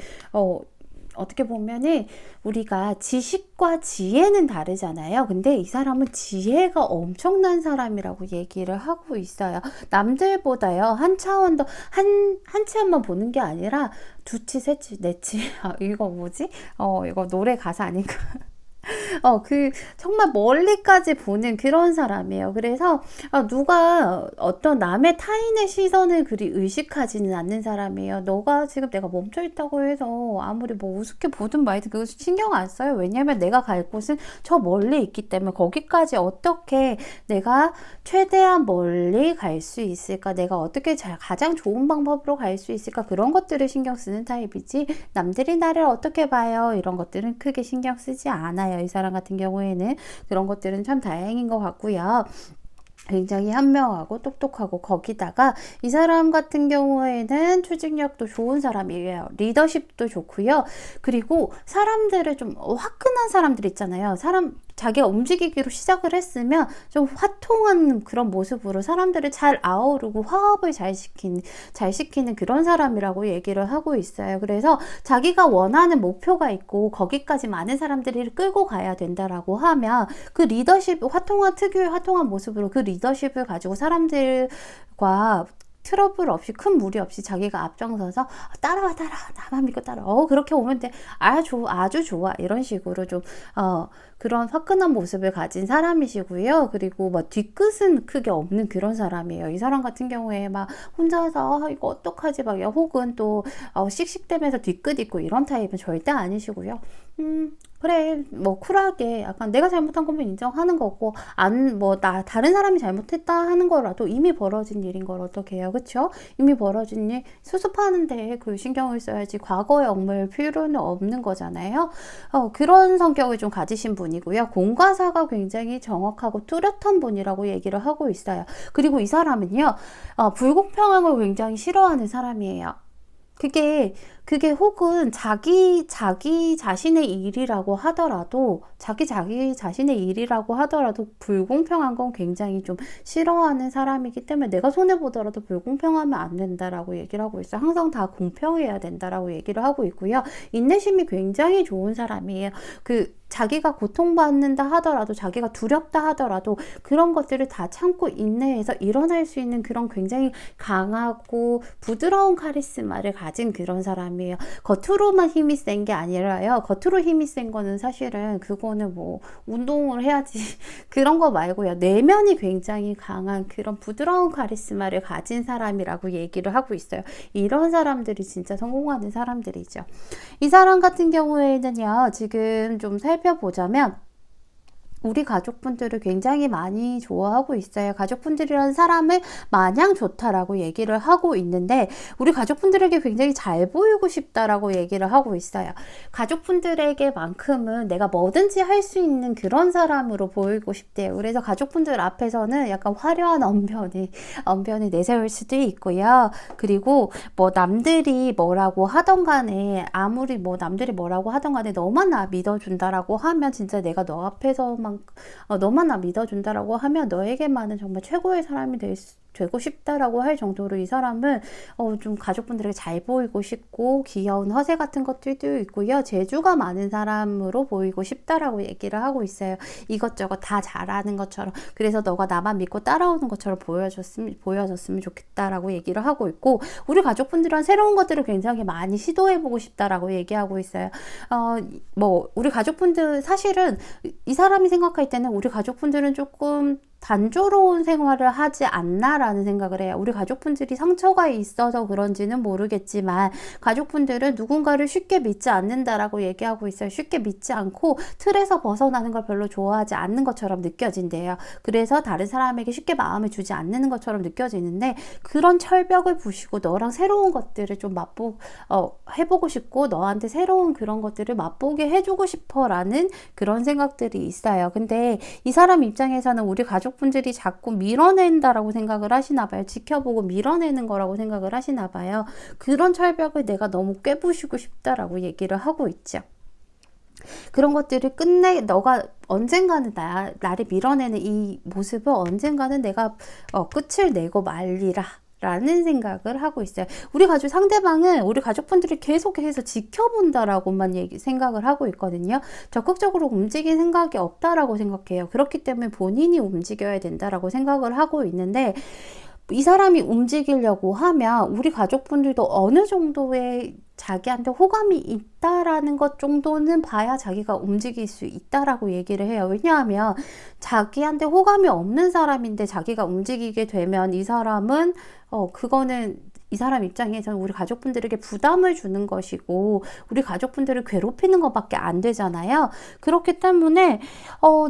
어떻게 보면은 우리가 지식과 지혜는 다르잖아요. 근데 이 사람은 지혜가 엄청난 사람이라고 얘기를 하고 있어요. 남들보다요, 한 차원 더, 한 치만 보는 게 아니라 두치, 세치, 네치. 이거 뭐지? 이거 노래 가사 아닌가? 정말 멀리까지 보는 그런 사람이에요. 그래서, 누가 어떤 남의 타인의 시선을 그리 의식하지는 않는 사람이에요. 너가 지금 내가 멈춰있다고 해서 아무리 뭐 우습게 보든 말든 그거 신경 안 써요. 왜냐면 내가 갈 곳은 저 멀리 있기 때문에 거기까지 어떻게 내가 최대한 멀리 갈 수 있을까? 내가 어떻게 가장 좋은 방법으로 갈 수 있을까? 그런 것들을 신경 쓰는 타입이지, 남들이 나를 어떻게 봐요? 이런 것들은 크게 신경 쓰지 않아요. 이 사람 같은 경우에는 그런 것들은 참 다행인 것 같고요. 굉장히 현명하고 똑똑하고, 거기다가 이 사람 같은 경우에는 추진력도 좋은 사람이에요. 리더십도 좋고요. 그리고 사람들을 좀 화끈한 사람들 있잖아요. 자기가 움직이기로 시작을 했으면 좀 화통한 그런 모습으로 사람들을 잘 아우르고 화합을 잘 시키는 그런 사람이라고 얘기를 하고 있어요. 그래서 자기가 원하는 목표가 있고 거기까지 많은 사람들이 끌고 가야 된다라고 하면 그 리더십, 특유의 화통한 모습으로 그 리더십을 가지고 사람들과 트러블 없이, 큰 무리 없이 자기가 앞장서서 따라와, 나만 믿고 따라와, 그렇게 오면 돼, 아주 좋아, 이런 식으로 좀 그런 화끈한 모습을 가진 사람이시고요. 그리고 뭐 뒤끝은 크게 없는 그런 사람이에요. 이 사람 같은 경우에 막 혼자서 이거 어떡하지 막, 혹은 또 씩씩대면서 뒤끝 있고 이런 타입은 절대 아니시고요. 그래, 뭐 쿨하게 약간 내가 잘못한 거면 인정하는 거고, 다른 사람이 잘못했다 하는 거라도 이미 벌어진 일인 걸 어떻게 해요, 그쵸? 이미 벌어진 일 수습하는데 그 신경을 써야지 과거에 얽매일 필요는 없는 거잖아요. 그런 성격을 좀 가지신 분이고요. 공과사가 굉장히 정확하고 뚜렷한 분이라고 얘기를 하고 있어요. 그리고 이 사람은요, 불공평함을 굉장히 싫어하는 사람이에요. 그게 혹은 자기 자신의 일이라고 하더라도, 자기 자신의 일이라고 하더라도 불공평한 건 굉장히 좀 싫어하는 사람이기 때문에 내가 손해보더라도 불공평하면 안 된다라고 얘기를 하고 있어요. 항상 다 공평해야 된다라고 얘기를 하고 있고요. 인내심이 굉장히 좋은 사람이에요. 자기가 고통받는다 하더라도, 자기가 두렵다 하더라도 그런 것들을 다 참고 인내해서 일어날 수 있는 그런 굉장히 강하고 부드러운 카리스마를 가진 그런 사람이에요. 겉으로만 힘이 센 게 아니라요. 겉으로 힘이 센 거는 사실은 그거는 뭐 운동을 해야지 그런 거 말고요. 내면이 굉장히 강한 그런 부드러운 카리스마를 가진 사람이라고 얘기를 하고 있어요. 이런 사람들이 진짜 성공하는 사람들이죠. 이 사람 같은 경우에는요, 지금 좀 살펴보자면 우리 가족분들을 굉장히 많이 좋아하고 있어요. 가족분들이라는 사람을 마냥 좋다라고 얘기를 하고 있는데, 우리 가족분들에게 굉장히 잘 보이고 싶다라고 얘기를 하고 있어요. 가족분들에게만큼은 내가 뭐든지 할 수 있는 그런 사람으로 보이고 싶대요. 그래서 가족분들 앞에서는 약간 화려한 언변을 내세울 수도 있고요. 그리고 뭐 남들이 뭐라고 하던 간에, 아무리 뭐 남들이 뭐라고 하던 간에 너만 나 믿어준다라고 하면, 진짜 내가 너만 나 믿어준다라고 하면 너에게만은 정말 되고 싶다라고 할 정도로 이 사람은 좀 가족분들에게 잘 보이고 싶고 귀여운 허세 같은 것들도 있고요. 재주가 많은 사람으로 보이고 싶다라고 얘기를 하고 있어요. 이것저것 다 잘하는 것처럼. 그래서 너가 나만 믿고 따라오는 것처럼 보여줬으면 좋겠다라고 얘기를 하고 있고, 우리 가족분들은 새로운 것들을 굉장히 많이 시도해보고 싶다라고 얘기하고 있어요. 우리 가족분들 사실은 이 사람이 생각할 때는 우리 가족분들은 조금 단조로운 생활을 하지 않나라는 생각을 해요. 우리 가족분들이 상처가 있어서 그런지는 모르겠지만 가족분들은 누군가를 쉽게 믿지 않는다라고 얘기하고 있어요. 쉽게 믿지 않고 틀에서 벗어나는 걸 별로 좋아하지 않는 것처럼 느껴진대요. 그래서 다른 사람에게 쉽게 마음을 주지 않는 것처럼 느껴지는데, 그런 철벽을 부시고 너랑 새로운 것들을 좀 해보고 싶고 너한테 새로운 그런 것들을 맛보게 해주고 싶어라는 그런 생각들이 있어요. 근데 이 사람 입장에서는 우리 가족분들이 자꾸 밀어낸다라고 생각을 하시나 봐요. 지켜보고 밀어내는 거라고 생각을 하시나 봐요. 그런 철벽을 내가 너무 깨부시고 싶다라고 얘기를 하고 있죠. 그런 것들을 너가 언젠가는 나를 밀어내는 이 모습을 언젠가는 내가 끝을 내고 말리라 라는 생각을 하고 있어요. 우리 상대방은 우리 가족분들이 계속해서 지켜본다라고만 생각을 하고 있거든요. 적극적으로 움직일 생각이 없다라고 생각해요. 그렇기 때문에 본인이 움직여야 된다라고 생각을 하고 있는데, 이 사람이 움직이려고 하면 우리 가족분들도 어느 정도의 자기한테 호감이 있다라는 것 정도는 봐야 자기가 움직일 수 있다라고 얘기를 해요. 왜냐하면 자기한테 호감이 없는 사람인데 자기가 움직이게 되면 이 사람은 그거는 이 사람 입장에서는 우리 가족분들에게 부담을 주는 것이고 우리 가족분들을 괴롭히는 것밖에 안 되잖아요. 그렇기 때문에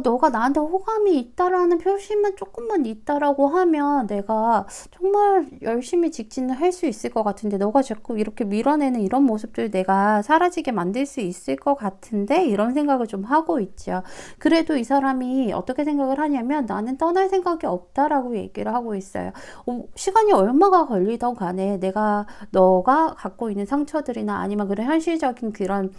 너가 나한테 호감이 있다라는 표시만 조금만 있다라고 하면 내가 정말 열심히 직진을 할 수 있을 것 같은데, 너가 자꾸 이렇게 밀어내는 이런 모습들 내가 사라지게 만들 수 있을 것 같은데, 이런 생각을 좀 하고 있죠. 그래도 이 사람이 어떻게 생각을 하냐면 나는 떠날 생각이 없다라고 얘기를 하고 있어요. 시간이 얼마가 걸리던 간에 너가 갖고 있는 상처들이나 아니면 그런 현실적인 그런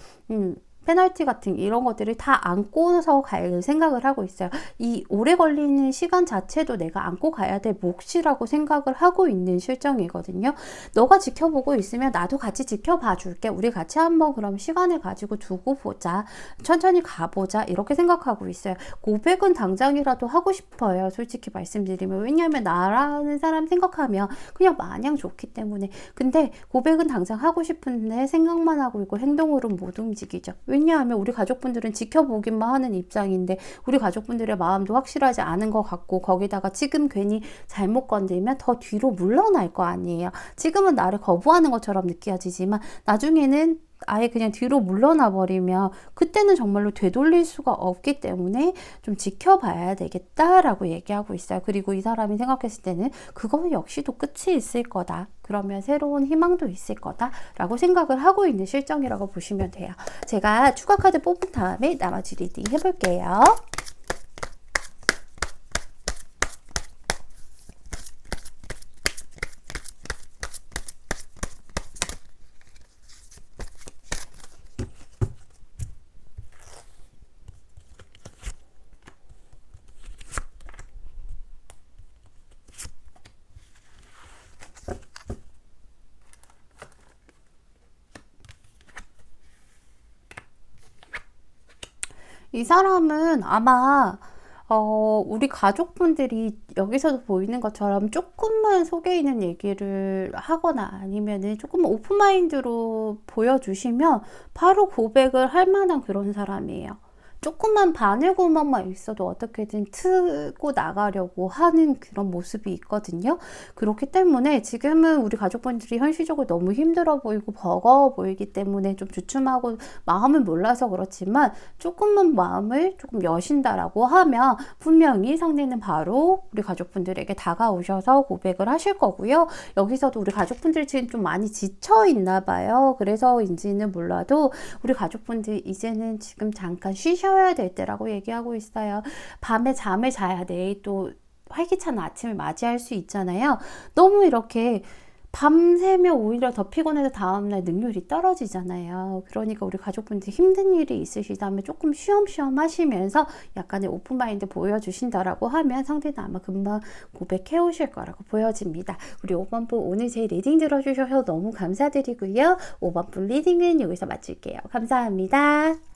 페널티 같은 이런 것들을 다 안고서 갈 생각을 하고 있어요. 이 오래 걸리는 시간 자체도 내가 안고 가야 될 몫이라고 생각을 하고 있는 실정이거든요. 너가 지켜보고 있으면 나도 같이 지켜봐 줄게. 우리 같이 한번 그럼 시간을 가지고 두고 보자. 천천히 가보자. 이렇게 생각하고 있어요. 고백은 당장이라도 하고 싶어요. 솔직히 말씀드리면. 왜냐하면 나라는 사람 생각하면 그냥 마냥 좋기 때문에. 근데 고백은 당장 하고 싶은데 생각만 하고 있고 행동으로 못 움직이죠. 왜냐하면 우리 가족분들은 지켜보기만 하는 입장인데 우리 가족분들의 마음도 확실하지 않은 것 같고, 거기다가 지금 괜히 잘못 건들면 더 뒤로 물러날 거 아니에요. 지금은 나를 거부하는 것처럼 느껴지지만 나중에는 아예 그냥 뒤로 물러나 버리면 그때는 정말로 되돌릴 수가 없기 때문에 좀 지켜봐야 되겠다라고 얘기하고 있어요. 그리고 이 사람이 생각했을 때는 그거 역시도 끝이 있을 거다. 그러면 새로운 희망도 있을 거다라고 생각을 하고 있는 실정이라고 보시면 돼요. 제가 추가 카드 뽑은 다음에 나머지 리딩 해볼게요. 이 사람은 아마 우리 가족분들이 여기서도 보이는 것처럼 조금만 속에 있는 얘기를 하거나 아니면은 조금 오픈마인드로 보여주시면 바로 고백을 할 만한 그런 사람이에요. 조금만 바늘구멍만 있어도 어떻게든 트고 나가려고 하는 그런 모습이 있거든요. 그렇기 때문에 지금은 우리 가족분들이 현실적으로 너무 힘들어 보이고 버거워 보이기 때문에 좀 주춤하고 마음을 몰라서 그렇지만, 조금만 마음을 조금 여신다라고 하면 분명히 상대는 바로 우리 가족분들에게 다가오셔서 고백을 하실 거고요. 여기서도 우리 가족분들이 지금 좀 많이 지쳐 있나 봐요. 그래서인지는 몰라도 우리 가족분들 이제는 지금 잠깐 쉬셔야 될 때라고 얘기하고 있어요. 밤에 잠을 자야 내일 또 활기찬 아침을 맞이할 수 있잖아요. 너무 이렇게 밤새면 오히려 더 피곤해서 다음날 능률이 떨어지잖아요. 그러니까 우리 가족분들 힘든 일이 있으시다면 조금 쉬엄쉬엄 하시면서 약간의 오픈마인드 보여주신다라고 하면 상대는 아마 금방 고백해 오실 거라고 보여집니다. 우리 5번 분 오늘 제 리딩 들어주셔서 너무 감사드리고요. 5번 분 리딩은 여기서 마칠게요. 감사합니다.